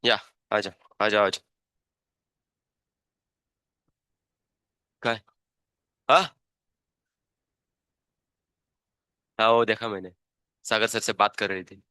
या आजा आजा आजा. काय? हाँ. हाँ वो देखा मैंने. सागर सर से बात कर रही थी.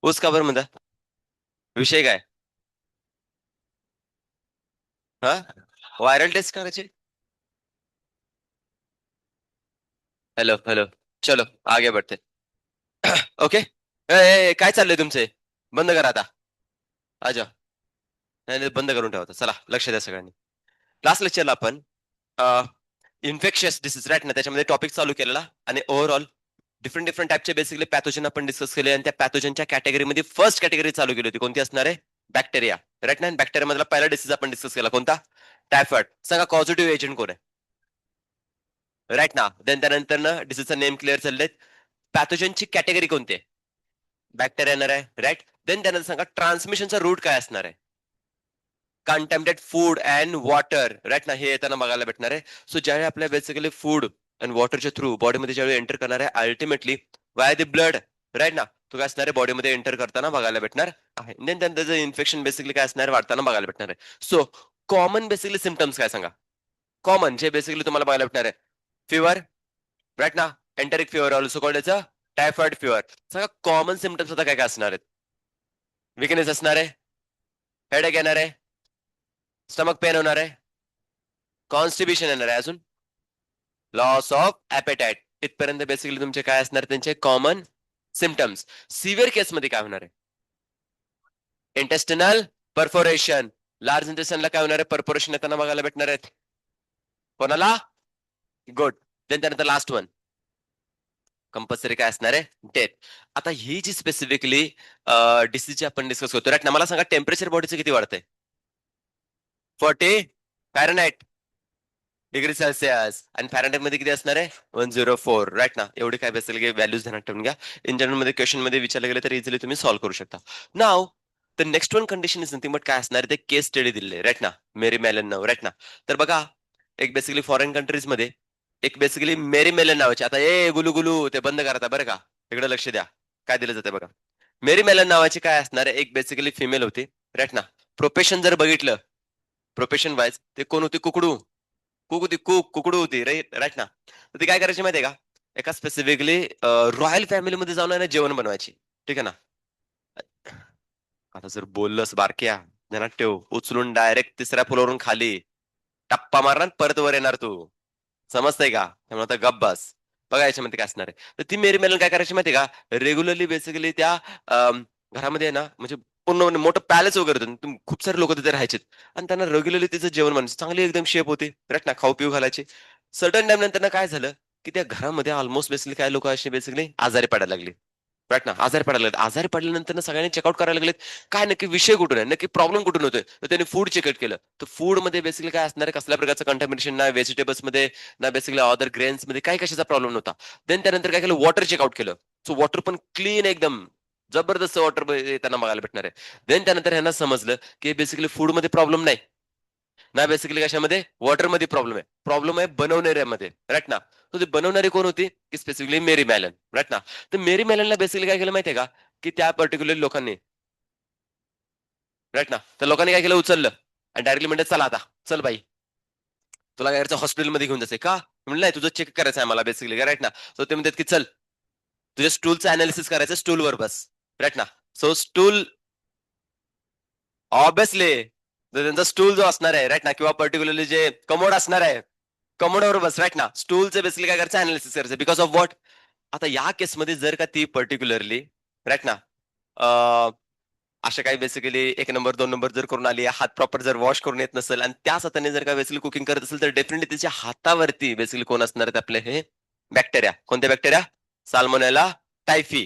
उस खबर मध्ये विषय काय? हा. व्हायरल टेस्ट करायची. Hello hello. चलो आगे बढ़ते. ओके. काय चाललंय तुमचे? बंद करा आता. आजा. नाही नाही, बंद करून ठेवा आता. चला लक्ष द्या सगळ्यांनी. लास्ट लेक्चरला आपण इन्फेक्शियस डिसीज राईट ना त्याच्यामध्ये टॉपिक चालू केलेला आणि ओव्हरऑल डिफरंट डिफरंट टाईपचे बेसिकली पॅथोजन आपण डिस्कस केले आणि त्या पॅथोजनच्या कॅटेगरीमध्ये फर्स्ट कॅटेगरी चालू केली होती. कोणती असणार आहे? बॅक्टेरिया. राईट ना. बॅक्टेरिया मधला पहिला डिसीज आपण डिस्कस केला कोणता? टायफॉइड. सांगा पॉझिटिव्ह एजंट कोण आहे? राईट ना. देन त्यानंतर ना डिसीजचा नेम क्लिअर चाललेत. पॅथोजनची कॅटेगरी कोणती आहे? बॅक्टेरिया येणार आहे. राईट. देन त्यानंतर सांगा ट्रान्समिशनचा रूट काय असणार आहे? Contaminated food and water. Right ना. हे येताना बघायला भेटणार आहे. सो ज्यावेळी आपल्या बेसिकली फूड अँड वॉटरच्या थ्रू बॉडीमध्ये ज्यावेळी एंटर करणार आहे ultimately via the blood. Right ना. तो काय असणार आहे? बॉडीमध्ये एंटर करताना बघायला भेटणार आहे. देन त्यानंतर इन्फेक्शन बेसिकली काय असणार आहे? वाढताना बघायला भेटणार आहे. सो कॉमन बेसिकली सिम्टम्स काय सांगा? कॉमन जे बेसिकली तुम्हाला बघायला भेटणार आहे. फिवर. राईट ना. एंटरिक फिवर ऑल्सो कॉल्ड याचं टायफॉइड फिवर. सांगा कॉमन सिम्टम्स आता काय काय असणार आहेत? विकनेस असणार आहे. हेडेक येणार आहे. स्टमक पेन होणार आहे. कॉन्स्टिब्युशन येणार आहे. अजून लॉस ऑफ ऍपेटाइट. इथपर्यंत बेसिकली तुमचे काय असणार त्यांचे कॉमन सिम्टम्स. सिव्हिअर केसमध्ये काय होणार आहे? Intestinal perforation. लार्ज इंटेस्टाइनला काय होणार आहे? परफोरेशन येताना बघायला भेटणार आहेत. कोणाला? गुड. देन त्यानंतर लास्ट वन कंपल्सरी काय असणार आहे? डेथ. आता ही जी स्पेसिफिकली डिसीजची आपण डिस्कस करतो राईट ना. मला सांगा टेम्परेचर बॉडीचं किती वाढतंय? 40 फॅरनहाइट. Degree Celsius. आणि फॅरनहाईट मध्ये किती असणार आहे? 104. राईट ना. एवढे काय बेसिकली व्हॅल्यूज ध्यानात ठेवून घ्या. इन जनरल मध्ये क्वेश्चन मध्ये विचारले गेले तर इझिली तुम्ही सॉल्व्ह करू शकता. नाव the next one condition is nothing but काय असणार आहे? ते केस स्टडी दिले राईट ना. मेरी मेलन नाव राईट ना. तर बघा, एक बेसिकली फॉरेन कंट्रीज मध्ये एक बेसिकली मेरी मेलन नावाची, आता ए गुलू गुलू ते बंद करता बरं का, इकडे लक्ष द्या. काय दिलं जाते बघा. मेरी मेलन नावाची काय असणार आहे? एक बेसिकली फिमेल होती राईट ना. प्रोफेशन जर बघितलं, प्रोफेशन वाईज ते कोण होती? कुकडू. कुकडू होती राईट राईट ना. तर ती काय करायची माहितीये का? एका स्पेसिफिकली रॉयल फॅमिलीमध्ये जाऊन आहे ना जेवण बनवायची. ठीक आहे ना. आता जर बोललंस बारक्या, ध्यानात ठेव, उचलून डायरेक्ट तिसऱ्या फ्लोअरवरून खाली टप्पा मारणार, परत वर येणार तू. समजतंय का? त्यामुळे आता गप बस. बघा याच्यामध्ये काय असणार आहे. तर ती मेरी मेलन काय करायची माहितीये का? रेग्युलरली बेसिकली त्या घरामध्ये आहे ना, म्हणजे पूर्ण म्हणजे मोठं पॅलेस वगैरे होतं. खूप सारे लोक तिथे राहायचे आणि त्यांना रेग्युलरली तिचं जेवण बनायचं. चांगली एकदम शेप होती राईट ना, खाऊ पिऊ घालायचे. सर्टन टाइम नंतर ना काय झालं, की त्या घरामध्ये ऑलमोस्ट बेसिकली काय लोक असे बेसिकली आजारी पडायला लागली राईट ना. आजारी पडायला लागले. आजारी पडल्यानंतर ना सगळ्यांनी चेकआउट करायला लागलेत. काय नक्की विषय कुठून आहे, नक्की प्रॉब्लेम कुठून होतोय. तर त्यांनी फूड चेकआउट केलं. तर फूड मध्ये बेसिकली काय असणार आहे? कसल्या प्रकारचं कंटॅमिनेशन ना व्हेजिटेबल्स मध्ये ना बेसिकली अदर ग्रेन्स मध्ये काही कशाचा प्रॉब्लेम नव्हता. देन त्यानंतर काय केलं? वॉटर चेकआउट केलं. सो वॉटर पण क्लीन एकदम जबरदस्त वॉटर त्यांना बघायला भेटणार आहे. देन त्यानंतर ह्यांना समजलं की बेसिकली फूड मध्ये प्रॉब्लेम नाही ना, बेसिकली कशामध्ये? वॉटर मध्ये प्रॉब्लेम आहे. प्रॉब्लेम आहे बनवणाऱ्यामध्ये राईट ना. तर ती बनवणारी कोण होती? की स्पेसिफिकली मेरी मॅलन राईट ना. तर मेरी मॅलनला बेसिकली काय केलं माहितीये का? की त्या पर्टिक्युलर लोकांनी राईट ना, तर लोकांनी काय केलं? उचललं आणि डायरेक्टली म्हणतात चला आता, चल बाई, तुला काय करायचं? हॉस्पिटलमध्ये घेऊन जायचंय का? म्हणलं नाही, तुझं चेक करायचं आहे मला बेसिकली राईट ना. सो ते म्हणतात की चल, तुझ्या स्टूलचं अनालिसिस करायचं, स्टूलवर बस राईट ना. सो स्टूल ऑब्विसली त्यांचा स्टूल जो असणार आहे राईट ना, किंवा पर्टिक्युलरली जे कमोड असणार आहे, कमोडवर बस राईट ना. स्टूलचं बेसिकली काय करायचं? अनालिसिस करायचं. Because of what? आता या केसमध्ये जर का ती पर्टिक्युलरली राईट ना अशा काही बेसिकली एक नंबर दोन नंबर जर करून आली, हात प्रॉपर जर वॉश करून येत नसेल आणि त्याच हाताने जर का बेसिकली कुकिंग करत असेल, तर डेफिनेटली तिच्या हातावरती बेसिकली कोण असणार आहेत? आपले हे बॅक्टेरिया. कोणते बॅक्टेरिया? Salmonella typhi.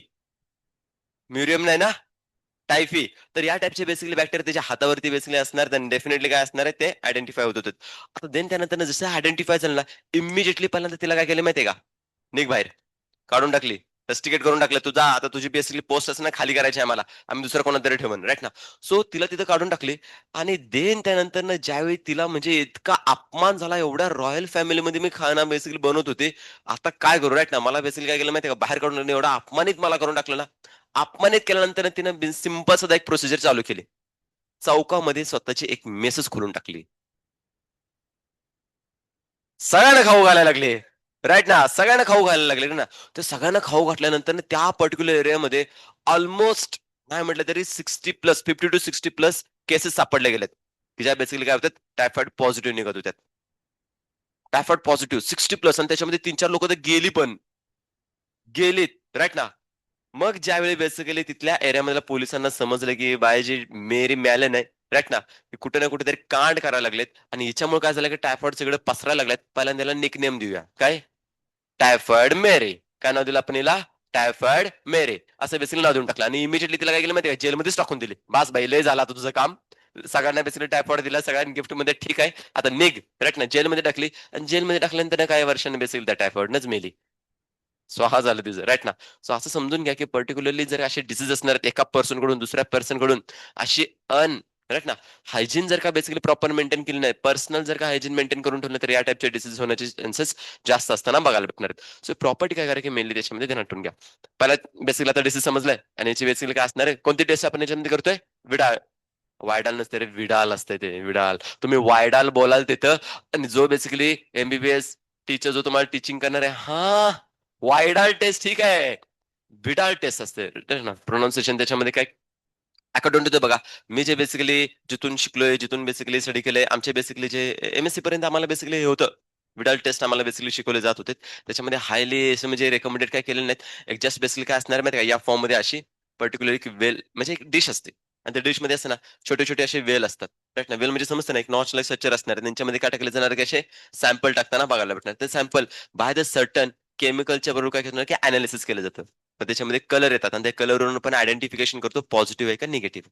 म्युरियम नाही ना, टायफी. तर या टाईपचे बेसिकली बॅक्टेरिया त्याच्या हातावरती बेसिकली असणार, तर डेफिनेटली काय असणार आहे? ते आयडेंटिफाय होत होते. आता देन त्यानंतर जसं आयडेंटिफाय झालं ना, इमिजिएटली पहिल्यांदा तिला काय केलं माहितीये का? निघ बाहेर. काढून टाकली. रस्टिकेट करून टाकलं. तुझा आता तुझी बेसिकली पोस्ट असं ना खाली करायची आहे मला. आम्ही दुसरं कोणाला तरी ठेवून राईट ना. सो तिला तिथं काढून टाकली आणि देन त्यानंतर ना ज्यावेळी तिला म्हणजे इतका अपमान झाला, एवढ्या रॉयल फॅमिलीमध्ये मी खाना बेसिकली बनवत होते. आता काय करू राईट ना. मला बेसिकली काय केलं माहितीये का? बाहेर काढून टाकलं. एवढा अपमानित मला करून टाकलं ना. अपमानित केल्यानंतर तिनं सिंपल सुद्धा एक प्रोसिजर चालू केली. चौकामध्ये स्वतःची एक मेसच खोलून टाकली. सगळ्यांना खाऊ घालायला लागले. राईट ना, सगळ्यांना खाऊ घालायला लागले ना. तर सगळ्यांना खाऊ घातल्यानंतर ना त्या पर्टिक्युलर एरियामध्ये ऑलमोस्ट नाही म्हटलं तरी 60 प्लस 50 टू 60 प्लस केसेस सापडले गेलेत, की ज्या बेसिकली काय होतात? टायफॉइड पॉझिटिव्ह निघत होत्यात. टायफॉइड पॉझिटिव्ह 60 प्लस, आणि त्याच्यामध्ये 3-4 लोक तर गेली पण गेलीत राईट ना. मग ज्यावेळी बेसिकली तिथल्या एरियामधल्या पोलिसांना समजलं की बाय जी मेरी मॅलन आहे राईट ना, की कुठे ना कुठेतरी कांड करायला लागलेत आणि हिच्यामुळे काय झालं की टायफॉइड सगळं पसरायला लागलेत. पहिल्यांदा त्याला निक नेम देऊया. काय? टायफॉइड मेरी. काय नाव दिलं आपण हिला? टायफॉइड मेरी असं बेसिकली नाव देऊन टाकलं आणि इमिजिएटली तिला काय केलं माहिती का? जेलमध्येच टाकून दिली. बास बाई, लय झाला आता तुझं काम. सगळ्यांना बेसिकली टायफॉइड दिला, सगळ्यांनी गिफ्ट मध्ये ठीक आहे, आता निघ राईट ना. जेलमध्ये टाकली आणि जेलमध्ये टाकल्यानंतर काही वर्षांनी बेसिकली त्या टायफॉइडनच मेली. स्वाहा झालं तिचं राईट ना. सो असं समजून घ्या की पर्टिक्युलरली जर असे डिसीज असणार आहेत एका पर्सन कडून दुसऱ्या पर्सन कडून, अशी राईट ना, हायजीन जर का बेसिकली प्रॉपर मेंटेन केली नाही, पर्सनल जर का हायजीन मेंटेन करून ठेवलं, तर या टाईपचे डिसीज होण्याचे चान्सेस जास्त असताना बघायला भेटणार आहेत. सो प्रॉपर्टी काय करायची मेनली त्याच्यामध्ये ध्यानात ठेवून घ्या. पहिला बेसिकली आता डिसीज समजलाय आणि याची बेसिकली काय असणार आहे? कोणती टेस्ट आपण याच्यामध्ये करतोय? विडाळ. वायडाल नसते रे, विडाल असते ते, विडाल. तुम्ही वायडाल बोलाल तिथं, आणि जो बेसिकली एमबीबीएस टीचर जो तुम्हाला टीचिंग करणार आहे, हा वायडाल टेस्ट ठीक आहे, विडाल टेस्ट असते ना. प्रोनाऊन्सिएशन त्याच्यामध्ये काय अकॉर्डिंग टू ते बघा. मी जे बेसिकली जिथून शिकलोय, जिथून बेसिकली स्टडी केलंय, आमचे बेसिकली जे एमएससी पर्यंत आम्हाला बेसिकली हे होतं, विडाल टेस्ट आम्हाला बेसिकली शिकवले जात होते. त्याच्यामध्ये हायली असं म्हणजे रेकमेंडेड काय केलेलं नाहीत. एक जस्ट बेसिकली काय असणार माहिती का? या फॉर्म मध्ये अशी पर्टिक्युलर एक वेल म्हणजे एक डिश असते आणि त्या डिश मध्ये असते ना, छोटे छोटे असे वेल असतात राईट ना. वेल म्हणजे समजतं ना, एक नॉच लाईक स्ट्रक्चर असणार आहे. त्यांच्यामध्ये काय टाकले जाणार की असे सॅम्पल टाकताना बघायला भेटणार. ते सॅम्पल बाय द सर्टन केमिकलच्या बरोबर काय करणार की अनालिसिस केलं जातं. तर त्याच्यामध्ये कलर येतात आणि त्या कलरवरून पण आयडेंटिफिकेशन करतो पॉझिटिव्ह आहे का निगेटिव्ह.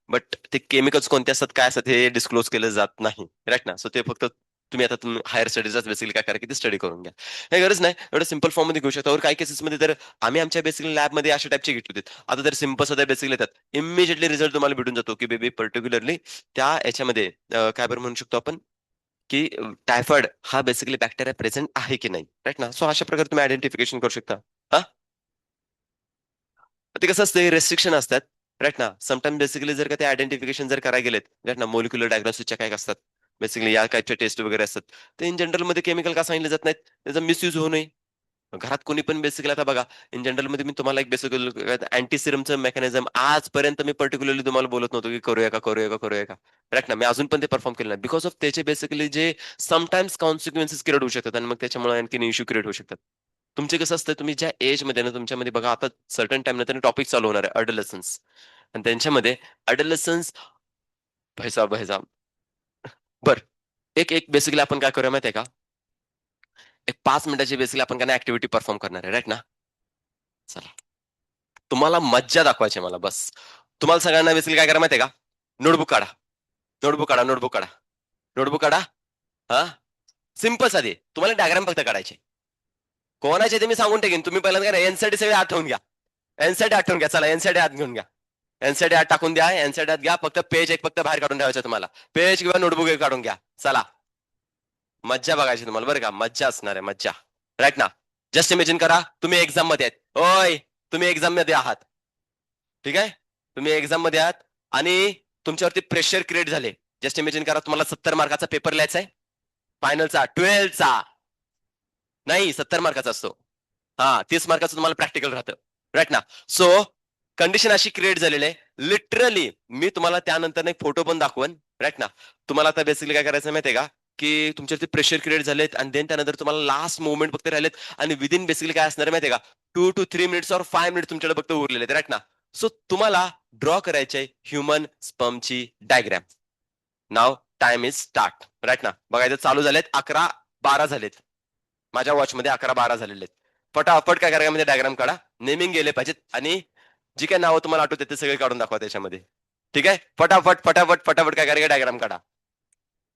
बट ते केमिकल्स कोणते असतात काय असतात हे डिस्क्लोज केलं जात नाही राईट ना. सो ते फक्त तुम्ही आता तुम्ही हायर स्टडीजच बेसिकली काय करा की ते स्टडी करून घ्या. काही गरज नाही, एवढं सिंपल फॉर्म मध्ये घेऊ शकता. और काही केसेसमध्ये तर आम्ही आमच्या बेसिकली लॅबमध्ये अशा टाईपचे घेतले होते. आता तर सिंपल सध्या बेसिकली येतात, इमिजिएटली रिझल्ट तुम्हाला भेटून जातो की बेबी पर्टिक्युलरली त्या याच्यामध्ये काय बरं म्हणू शकतो आपण की टायफॉइड हा बेसिकली बॅक्टेरिया प्रेझेंट आहे की नाही, राईट ना. सो अशा प्रकारे तुम्ही आयडेंटिफिकेशन करू शकता. हा, ते कसं असतं, रेस्ट्रिक्शन असतात, राईट ना. समटाइम बेसिकली जर का ते आयडेंटिफिकेशन जर करायला गेलेत, राईट ना, मोलिक्युलर डायग्नोसिसच्या काय असतात बेसिकली या टाईपच्या टेस्ट वगैरे असतात, ते इन जनरल मध्ये केमिकल का सांगितले जात नाहीत, त्याचा मिसयूज होऊ नये. घरात कोणी पण बेसिकली आता बघा, इन जनरल मध्ये मी तुम्हाला एक बेसिक अँटी सिरमचं मेकॅनिझम आजपर्यंत मी पर्टिक्युलरली तुम्हाला बोलत नव्हतो की करूया का करूया का करूया का, राईट ना. मी अजून पण ते परफॉर्म केलं नाही बिकॉज ऑफ त्याचे बेसिकली जे समटाइम्स कॉन्सिक्वेन्सेस क्रिएट होऊ शकतात आणि मग त्याच्यामुळे आणखी इश्यू क्रिएट होऊ शकतात. तुमचे कसं असतं, तुम्ही ज्या एज मध्ये ना तुमच्यामध्ये बघा आता सर्टन टाइम नंतर टॉपिक चालू होणार आहे अडलसन्स, आणि त्यांच्यामध्ये अडलसन्स भैसा भैसा बर, एक एक बेसिकली आपण काय करूया माहिती आहे का, एक 5 मिनिटाची बेसिकली आपण काय ऍक्टिव्हिटी परफॉर्म करणार आहे, राईट ना. चला, तुम्हाला मज्जा दाखवायची आहे मला बस. तुम्हाला सगळ्यांना बेसिकली काय करा माहिती आहे का, नोटबुक काढा, नोटबुक काढा, नोटबुक काढा, नोटबुक काढा. हा, सिंपल साधी तुम्हाला डायग्राम फक्त काढायचे. कोणाचे ते मी सांगून टाकेन, तुम्ही पहिल्यांदा काय एनसाठी सगळे आठवून घ्या. एनसाठी आठवून घ्या, चला एनसाठी हात घेऊन घ्या. एनसाठी हात टाकून द्या, एनसाठी हात घ्या, फक्त पेज एक फक्त बाहेर काढून ठेवायचं तुम्हाला. पेज किंवा नोटबुक एक काढून घ्या. चला, मज्जा बघायची तुम्हाला बरं का, मज्जा असणार आहे मज्जा, राईट ना. जस्ट इमेजिन करा तुम्ही एक्झाम मध्ये आहेत, होय तुम्ही एक्झाम मध्ये आहात, ठीक आहे. तुम्ही एक्झाम मध्ये आहात आणि तुमच्यावरती प्रेशर क्रिएट झाले. जस्ट इमेजिन करा तुम्हाला 70 मार्काचा पेपर लिहायचा आहे, फायनलचा 12चा. नाही, 70 मार्काचा असतो. हा, 30 मार्काचं तुम्हाला प्रॅक्टिकल राहतं, राईट ना. सो कंडिशन अशी क्रिएट झालेली आहे, लिटरली मी तुम्हाला त्यानंतर एक फोटो पण दाखवन, राईट ना. तुम्हाला आता बेसिकली काय करायचं माहितीये का, की तुमच्यावरती प्रेशर क्रिएट झालेत आणि देन त्यानंतर तुम्हाला लास्ट मोमेंट फक्त राहिलेत, आणि विदिन बेसिकली काय असणार माहितीये का, 2 to 3 मिनिट्स और 5 मिनिट्स तुमच्याकडे फक्त उरलेले आहेत, राईट ना. सो तुम्हाला ड्रॉ करायचे ह्युमन स्पर्मची diagram. Now time is start, right ना. बघायचं चालू झालेत, 11:12 झालेत, माझ्या वॉचमध्ये 11:12 झालेले आहेत. फटाफट काय करा, मध्ये डायग्राम काढा, नेमिंग गेले पाहिजेत, आणि जी काय नावं तुम्हाला आठवते ते सगळे काढून दाखवा त्याच्यामध्ये, ठीक आहे. फटाफट फटाफट फटाफट काय करा, डायग्राम काढा,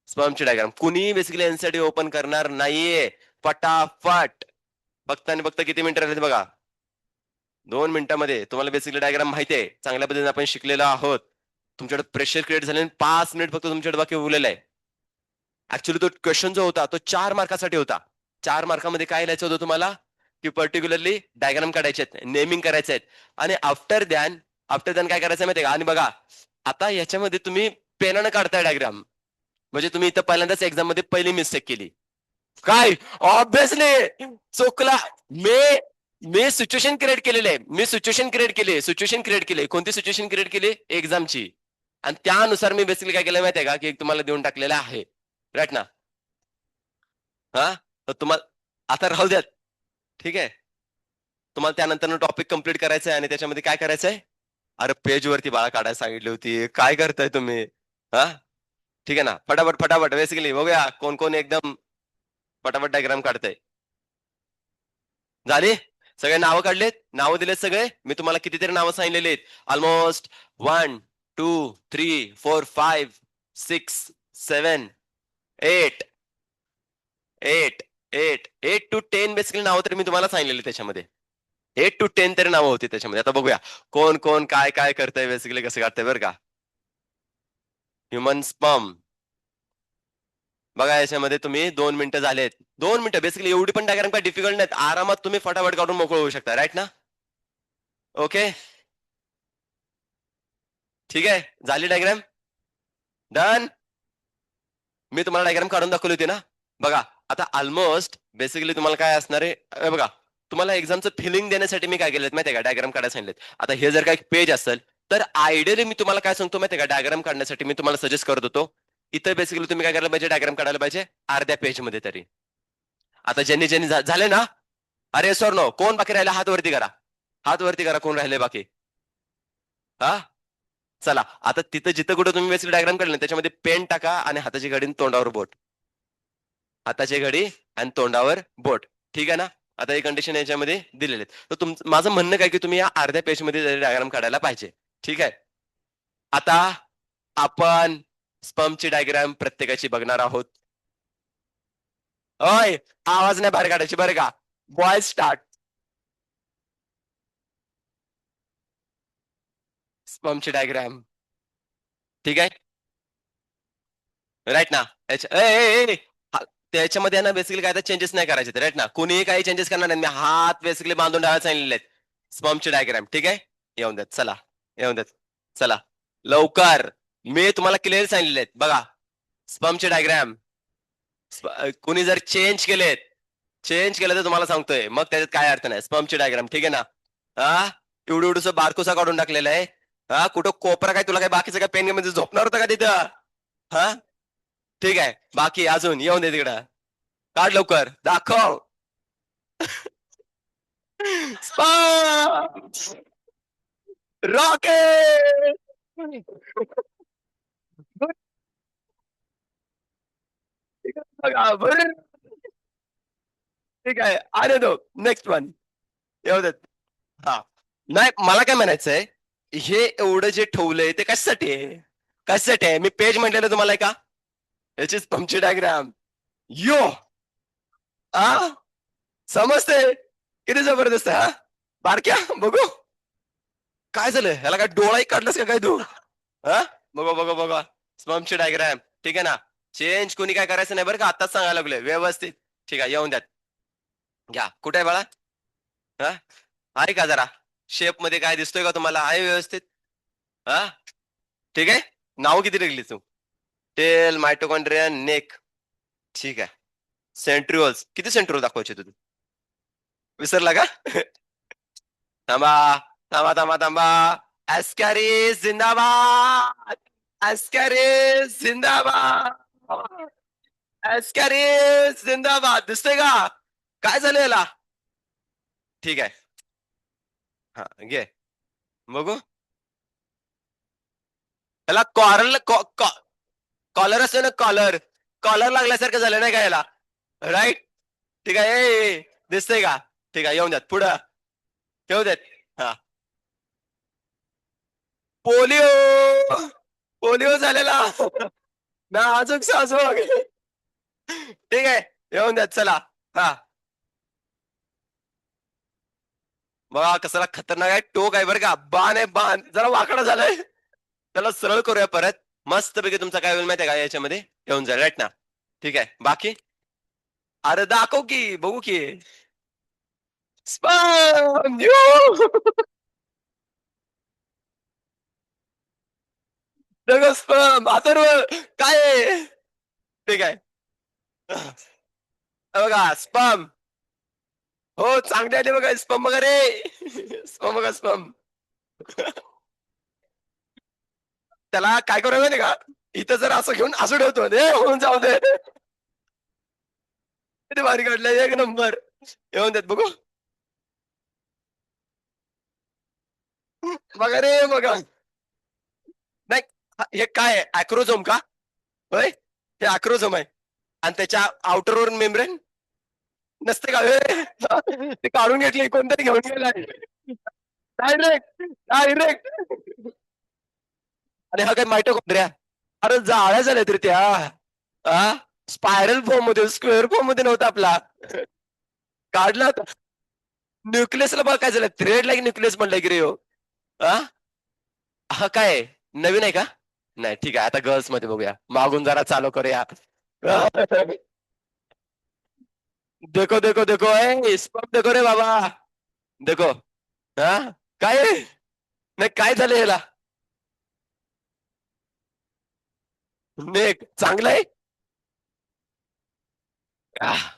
स्पर्मची डायग्राम. कुणी बेसिकली एनसीडी ओपन करणार नाहीये, फटाफट. फक्त आणि फक्त किती मिनिटं राहिले बघा, 2 मिनिटांमध्ये तुम्हाला बेसिकली डायग्राम माहिती आहे, चांगल्या पद्धतीने आपण शिकलेलो आहोत. तुमच्याकडे प्रेशर क्रिएट झाले, 5 मिनिट फक्त तुमच्याकडे बाकी उरलेलं आहे. ऍक्च्युली तो क्वेश्चन जो होता तो 4 मार्कासाठी होता. 4 मार्कामध्ये काय लिहायचं होतं तुम्हाला, की पर्टिक्युलरली डायग्राम काढायचे आहेत, नेमिंग करायचे आहेत, आणि आफ्टर दॅन काय करायचं माहितीये का. आणि बघा आता याच्यामध्ये तुम्ही पेनानं काढताय डायग्राम, म्हणजे तुम्ही इथं पहिल्यांदाच एक्झाम मध्ये पहिली मिस्टेक केली. काय, ऑब्विसली चुकला. मी मी सिच्युएशन क्रिएट केलेली आहे, मी सिच्युएशन क्रिएट केली, सिच्युएशन क्रिएट केली. कोणती सिच्युएशन क्रिएट केली, एक्झामची. आणि त्यानुसार मी बेसिकली काय केलं माहितीये का, की तुम्हाला देऊन टाकलेलं आहे, राईट ना. हा, तर तुम्हाला आता राहू द्यात, ठीक आहे. तुम्हाला त्यानंतर टॉपिक कम्प्लीट करायचं आहे, आणि त्याच्यामध्ये काय करायचंय, अरे पेज वरती बाळा काढायला सांगितली होती, काय करताय तुम्ही. हा, ठीक आहे ना, फटाफट फटाफट बेसिकली बघूया कोण कोण एकदम फटाफट डायग्राम काढतंय. झाले, सगळे नावं काढलेत, नावं दिलेत सगळे. मी तुम्हाला कितीतरी नावं सांगितलेली आहेत, ऑलमोस्ट 1, 2, 3, 4, 5, 6, 7, 8 8 to 10 बेसिकली नावं तरी मी तुम्हाला सांगितलेली त्याच्यामध्ये. 8 to 10 तरी नावं होती त्याच्यामध्ये. आता बघूया कोण कोण काय काय करतंय, बेसिकली कसं काढतंय बरं का. ह्युमन स्पर्म बघा, याच्यामध्ये तुम्ही 2 मिनिटं झालेत, 2 मिनिटं बेसिकली, एवढी पण डायग्राम काय डिफिकल्ट नाहीत, आरामात तुम्ही फटाफट काढून मोकळ होऊ शकता, राईट ना. ओके, ठीक आहे, झाली डायग्राम डन. मी तुम्हाला डायग्राम काढून दाखवली होती ना. बघा आता ऑलमोस्ट बेसिकली तुम्हाला काय असणार आहे बघा, तुम्हाला एक्झामचं फिलिंग देण्यासाठी मी काय केलं माहितीये का, डायग्राम काढायला सांगितलेत. आता हे जर काही पेज असेल तर आयडियली मी तुम्हाला काय सांगतो माहितीये का, डायग्राम काढण्यासाठी मी तुम्हाला सजेस्ट करत होतो, इथं बेसिकली तुम्ही काय करायला पाहिजे, डायग्राम काढायला पाहिजे अर्ध्या पेज मध्ये तरी. आता ज्यांनी ज्यांनी झाले ना, अरे सर नो, कोण बाकी राहिला हात वरती करा, हात वरती करा, कोण राहिले बाकी. हा, चला आता तिथं जिथं कुठं तुम्ही बेसिकली डायग्राम काढले त्याच्यामध्ये पेन टाका, आणि हाताची घडी तोंडावर बोट, हाताची घडी आणि तोंडावर बोट, ठीक आहे ना. आता हे कंडिशन याच्यामध्ये दिलेले आहेत, तर माझं म्हणणं काय की तुम्ही या अर्ध्या पेज मध्ये डायग्राम काढायला पाहिजे, ठीक आहे. आता आपण स्पर्मची डायग्राम प्रत्येकाची बघणार आहोत. ओय, आवाज नाही बाहेर काढायची बरं का. Boy start. स्पर्मची डायग्राम. ठीक आहे. राईट ना. त्याच्यामध्ये ना बेसिकली काय तर चेंजेस नाही करायचे राईट ना. कोणीही काही चेंजेस करणार नाही. मी हात बेसिकली बांधून ठेवायला सांगितलेले आहेत. स्पर्मची डायग्राम. ठीक आहे. येऊन देत चला. येऊन देत चला लवकर. मी तुम्हाला क्लिअर सांगितलेले आहेत बघा. स्पर्मचे डायग्राम. कोणी जर चेंज केलं तर तुम्हाला सांगतोय मग त्याच्यात काय अर्थ नाही. स्पर्मची डायग्राम. ठीक आहे ना. हा एवढं एवढंस बारकोसा काढून टाकलेला आहे. हा कुठं कोपरा काय तुला काय बाकीचं काय पेन मध्ये झोपणार होतं का तिथं. हा ठीक आहे. बाकी अजून येऊन दे तिकडं. काढ लवकर दाखव. रॉकेट. ठीक आहे. अरे दो नेक्स्ट वन. येऊ देत. हा नाही मला काय म्हणायचंय. हे एवढं जे ठेवलंय ते कशासाठी आहे. कशासाठी आहे मी पेज म्हटलेलं तुम्हाला का. याची स्पमची डायग्राम. यो आ समजते किती जबरदस्त आहे. हा बारक्या बघू काय झालं ह्याला काय डोळाही काढलास का काय तू. हा बघा बघा बघा. स्पमची डायग्राम. ठीक आहे ना. चेंज कोणी काय करायचं नाही बरं का. आताच सांगायला लागलोय व्यवस्थित. ठीक आहे येऊन द्यात. घ्या कुठे आहे बाळा. हा आहे का जरा शेप मध्ये काय दिसतोय का तुम्हाला आहे व्यवस्थित. हा ठीक आहे. नाव किती टाकली तू. Tail mitochondria neck. ठीक आहे. सेंट्रिओल्स किती सेंट्रिओल दाखवायचे तुझे. विसरला का. थांबा थांबा थांबा थांबा. ऍस्कॅरिस जिंदाबाद. ऍस्कॅरिस जिंदाबाद. ऍस्कॅरिस जिंदाबाद दिसतंय का. काय झालं याला. ठीक आहे. हा घे बघू. याला कॉलर असतो ना कॉलर. कॉलर लागल्यासारखं झालं नाही का याला. राईट. ठीक आहे दिसतंय का. ठीक आहे येऊन द्यात पुढं. येऊ देत. हा पोलिओ. पोलिओ झालेला. ना अजून साजूक. ठीक आहे येऊन द्यात चला. हा बघा कसला खतरनाक आहे. टोक आहे बरं का. बाण आहे बाण जरा वाकडा झालाय. त्याला सरळ करूया परत. मस्त पैकी तुमचा काय होईल माहिती आहे का याच्यामध्ये येऊन जाईल राईट ना. ठीक आहे बाकी. अरे दाखव की बघू की. स्पर्म स्पर्म अथर्व काय आहे? ठीक आहे. बघा स्पर्म. हो चांगले आले बघा स्पर्म बघा रे. स्पर्म बघा स्पर्म. त्याला काय करूया माहिती का. इथं जर असं घेऊन असं ठेवतो दे होऊन जाऊ दे. किती भारी काढलंय एक नंबर. येऊन देत बघू. बघा रे बघा. नाही हे काय आहे अॅक्रोझोम का. होय हे अॅक्रोझोम आहे. आणि त्याच्या आउटरवर मेम्ब्रेन नसते का. ते काढून घेतले कोणतरी घेऊन गेलाय. Direct direct. आणि हा काय मायटोकॉन्ड्रिया. अरे जाळ्या झाल्या तरी त्या. हा स्पायरल फॉर्म मध्ये स्क्वेअर फॉर्म मध्ये नव्हता आपला. काढला होता. न्यूक्लियसला बघ काय झालं थ्रेड लाईक न्यूक्लियस म्हणलंय की रे हो. हा हा काय नवीन आहे का. नाही ठीक आहे आता गर्ल्स मध्ये बघूया मागून जरा चालू करूया. देखो देखो देखो स्पर्म देखो रे बाबा. देखो हा काय नाही काय झालं याला. नेक चांगलं आहे. आह.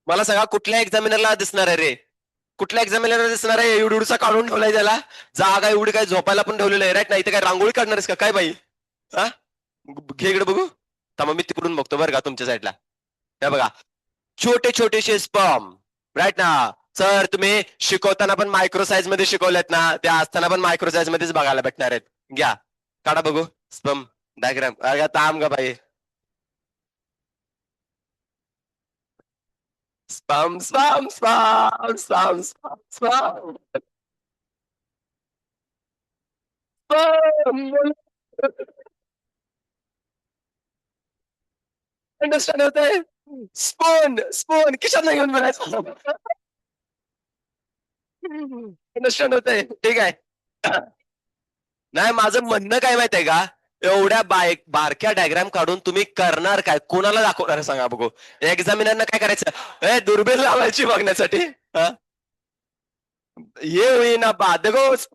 मला सांगा कुठल्या एक्झामिनरला दिसणार आहे रे. कुठल्या एक्झामिनरला दिसणार आहे एवढूसा काढून ठेवलाय त्याला. जागा एवढी काय झोपायला पण ठेवलेलं आहे राईट नाही तर काय रांगोळी काढणारस का काय बाई. हा घे इकडे बघू. थांबा मी तिकडून बघतो बरं का तुमच्या साईडला. हे बघा छोटे छोटेसे स्पर्म राईट ना. सर तुम्ही शिकवताना पण मायक्रो साईज मध्ये शिकवलेत ना त्या असताना पण मायक्रो साईज मध्येच बघायला भेटणार आहेत. घ्या काढा बघू स्पर्म डायग्राम. अगं थांब का बाई. Sperm sperm sperm sperm sperm sperm. Understand होतंय? स्पून स्पून खिशात नाही घेऊन म्हणायचं. अंडरस्टँड होतंय? ठीक आहे. नाही, माझं म्हणणं काय माहितीये का, एवढ्या बारक्या डायग्राम काढून तुम्ही करणार काय, कोणाला दाखवणार सांगा बघू. एक्झामिनरना काय करायचं, दुर्बीण लावायची बघण्यासाठी. हा? ये होईना बादगोस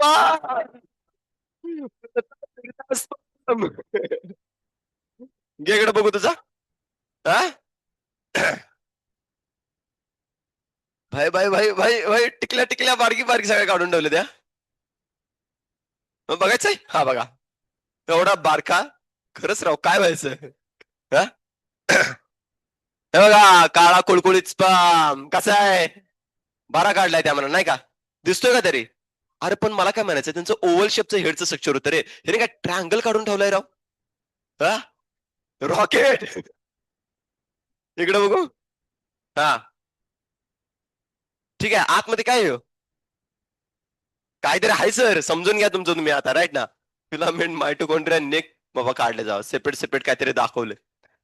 घे इकडे बघू तुझा. हा? भाई भाई भाई भाई भाई, टिकल्या टिकल्या बारकी बारकी सगळ्या काढून ठेवले त्या. मग बघायचंय, हा बघा. एवढा बारका, खरंच राव काय व्हायचं. हा? हे बघा, काळा कुळकुळीत स्पाम कसा आहे, बारा काढलाय त्या म्हणा नाही का, दिसतोय का तरी. अरे पण मला काय म्हणायचं, त्यांचं ओव्हल शेपचं हेडचं स्ट्रक्चर होतं रे, हे काय ट्रायंगल काढून ठेवलाय राव. हा? रॉकेट. इकडे बघू. हा, ठीक आहे, आतमध्ये काय आहे? काहीतरी आहे सर, समजून घ्या तुमचं तुम्ही आता, राईट ना. फिलामेंट, मायटोकॉन्ड्रिया, नेक बाबा काढले जावं, सेपरेट सेपरेट काहीतरी दाखवले.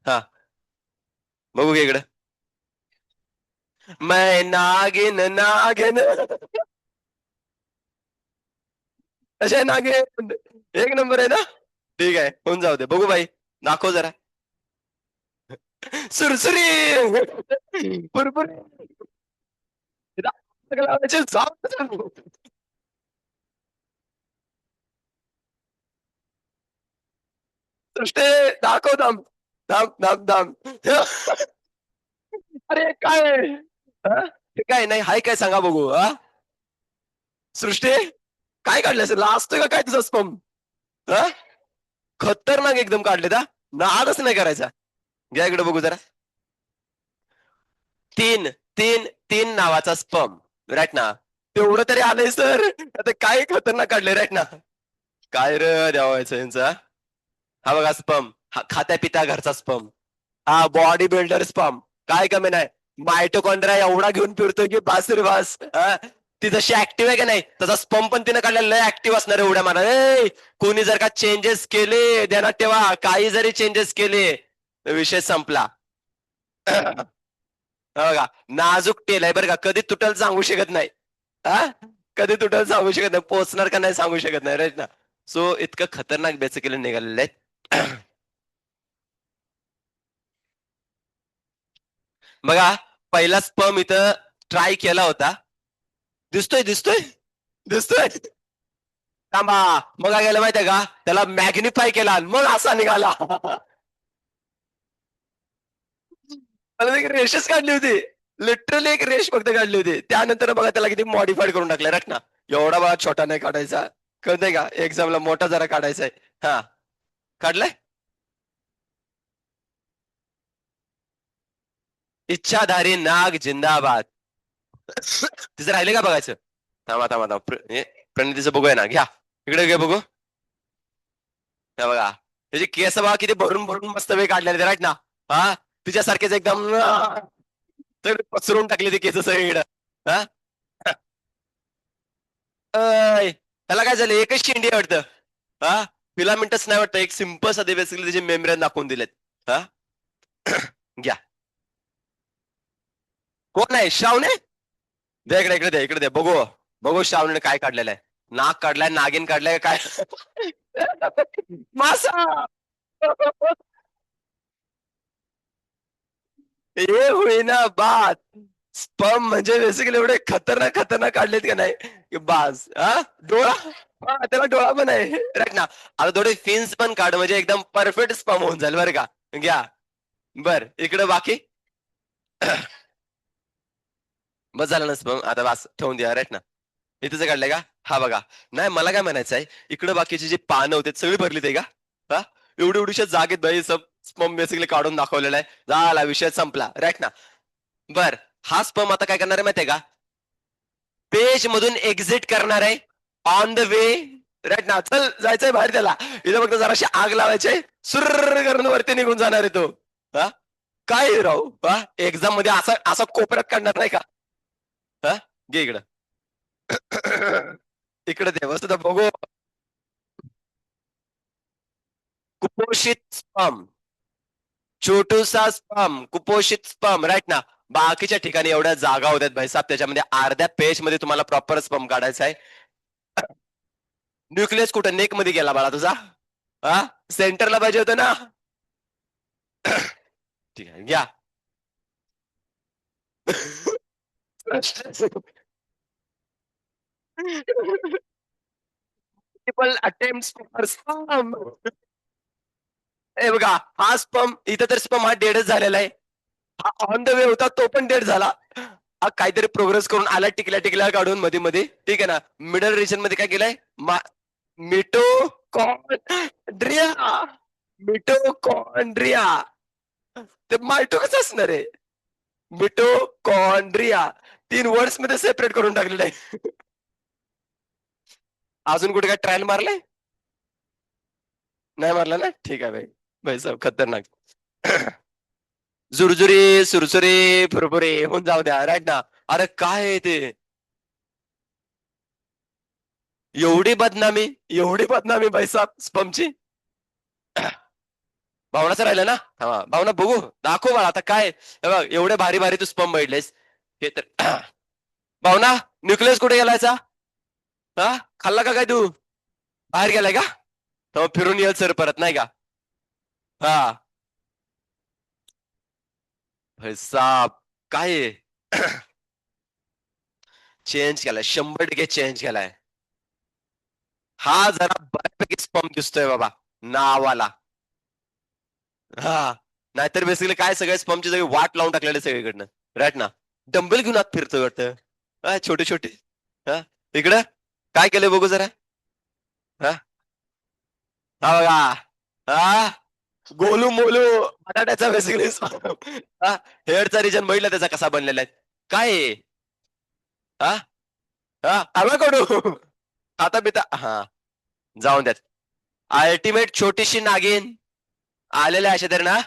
हा, बघू घे इकडे. मैं नागिन नागिन, अशा नागिन, एक नंबर आहे ना. ठीक आहे, होऊन जाऊ दे, बघू भाई, दाखव जरा. सुरसुरी, पुरपुरी, लावायचे, सृष्टी, दाखव दाम, दाम दाम दाम. अरे काय आहे? हा? हे काय नाही, हाय काय सांगा बघू. हा, सृष्टी, काय काढलं असेल, लास्ट का काय तुझा स्पम. हा, खतरनाक एकदम काढले ना, नादच नाही करायचा. घ्या इकडे बघू जरा. तीन तीन तीन नावाचा स्पम, राईट ना. तेवढं तरी आलंय सर, आता काय खतरनाक काढले, राईट ना. काय रे द्यावायचं यांचा. हा बघा स्पम, हा खात्या पिता घरचा स्पम, हा बॉडी बिल्डर स्पम, काय कमी नाही. मायटोकॉन्ड्रिया एवढा घेऊन फिरतोय की बास रे बास. ती जशी ऍक्टिव्ह आहे का नाही, तसा स्पम पण तिने काढलेला लय ऍक्टिव्ह असणार एवढ्या म्हणा. कोणी जर का चेंजेस केले, ध्यानात ठेवा, काही जरी चेंजेस केले, विषय संपला. बघा, नाजूक टेल आहे बरं का, कधी तुटल सांगू शकत नाही. हा, कधी तुटल सांगू शकत नाही, पोचणार का नाही सांगू शकत नाही, राईट ना. सो इतकं खतरनाक बेसिकली निघालेलं आहे. बघा, पहिला स्पर्म इथं ट्राय केला होता, दिसतोय दिसतोय दिसतोय. थांबा, मग काय गेलं माहितीये का, त्याला मॅग्निफाय केला मग असा निघाला. मला एक रेषच काढली होती, लिटरली एक रेष फक्त काढली होती, त्यानंतर बघा त्याला किती मॉडिफाईड करून टाकलं, राईट ना. एवढा बघा छोटा नाही काढायचा, कळतंय का, एक्झामला मोठा जरा काढायचा आहे. हा, काढलाय. इच्छाधारी नाग जिंदाबाद. तिचं राहिले का बघायचं. थांबा थांबा थांबा, प्रणितीचं बघूया ना, घ्या इकडे घे बघू. हे बघा, त्याची केस बघा किती भरून भरून मस्त वेळ काढलेले, राईट ना. हा, तिच्यासारखेच एकदम तर पसरून टाकले ते केस सगळीकडे. हा, त्याला काय झालं, एकच शेंडी आहे वाटतं. हा, फिलामेंटच नाही वाटतं, एक सिंपल साधे बेसिकली त्याचे मेम्ब्रेन दाखवून दिलेत. हा, घ्या. कोण आहे, श्रावणे. दे इकडे, इकडे दे, इकडे दे बघू. बघू श्रावणे काय काढलेलं आहे. नाक काढलाय, नागिन काढलाय काय. मासा. हे होईना बात. स्पर्म म्हणजे बेसिकली एवढे खतरनाक खतरनाक काढलेत का नाही की बास. हा, डोळा, हा त्याला डोळा पण आहे, राईट ना. आता थोडे फिन्स पण काढ, म्हणजे एकदम परफेक्ट स्पर्म होऊन जाईल बरं का. घ्या. बर, इकडे बाकी. बस झालं ना स्पर्म, आता बास ठेवून द्या, राईट ना. इथेच काढलंय का, हा बघा. नाही, मला काय म्हणायचं आहे, इकडे बाकीची जी पानं होते सगळी भरली ते का. हा, एवढी एवढीशा जागेत भाई सब स्पर्म बेसिकली काढून दाखवलेला आहे, झाला विषय संपला, राईट ना. बर, हा स्पर्म आता काय करणार आहे माहितीये का, पेज मधून एक्झिट करणार आहे, ऑन द वे, राईट ना. चल जायचंय बाहेर त्याला, इथं फक्त जराशी आग लावायचे, सुर करून वरती निघून जाणार आहे तो. हा, काय राहू, हा एक्झाम मध्ये असा असा कोपऱ्यात काढणार नाही का. हा, घे इकडं. इकडे दे वस्तू बघू. कुपोषित स्पर्म, छोटूसा स्पम, कुपोषित स्पम, राईट ना. बाकीच्या ठिकाणी एवढ्या जागा होत्यात भाईसाहेब, त्याच्यामध्ये अर्ध्या पेज मध्ये तुम्हाला प्रॉपर स्पम काढायचा आहे. न्यूक्लियस कुठं नेक मध्ये गेला बाळा तुझा? हा, सेंटरला पाहिजे होतं ना. ठीक आहे, घ्या. Multiple attempt for sperm. हे बघा, हा स्पम इथं तर स्पम हा डेडच झालेला आहे. हा ऑन द वे होता, तो पण डेड झाला. हा काहीतरी प्रोग्रेस करून आला टिकल्या टिकल्या काढून मध्ये मध्ये, ठीक आहे ना. मिडल रिजन मध्ये काय केलंय? मिटोकॉन्ड्रिया. मिटोकॉन्ड्रिया. ते मायटो कसं असणार आहे? मिटोकॉन्ड्रिया 3 वर्ड्स मध्ये सेपरेट करून टाकलेलं आहे. अजून कुठे काय ट्रायल मारले? नाही मारला ना, ठीक आहे भाई. भाई साहेब खतरनाक. जुरजुरी सुरसुरी फुरफुरी होऊन जाऊ द्या, राईट ना. अरे काय आहे ते? एवढी बदनामी, एवढी बदनामी भाई साहेब स्पमची. भावनाचं राहिलं ना. हा भावना बघू, दाखव मला आता काय. बघ एवढे भारी भारी तू स्पम बैठलेस हे तर. भावना, न्यूक्लियस कुठे गेलायचा? हा, खाल्ला का काय तू? बाहेर गेलाय का? तर फिरून येईल सर परत, नाही का? हा भाई साहेब, काय चेंज केलाय, 100% चेंज केलाय. हा जरा बऱ्यापैकी स्पम दिसतोय बाबा, नावाला. हा, नाहीतर बेसिकली काय सगळे स्पमची सगळी वाट लावून टाकलेले सगळीकडनं, राईट ना. डंबेल घेऊन आत फिरतोय वाटतं. हा, छोटे छोटे. हा, इकडं काय केलंय बघू जरा. हा, हा बघा. हा, गोलू मोलू बटाट्याचा बेसिकली. हा, हेडचा रिजन बघितला त्याचा कसा बनलेला आहे. काय आहे? हा, हा आला कडू. आता बिता हा, जाऊन द्यात. अल्टिमेट छोटीशी नागिन आलेल्या अशा तरी ना.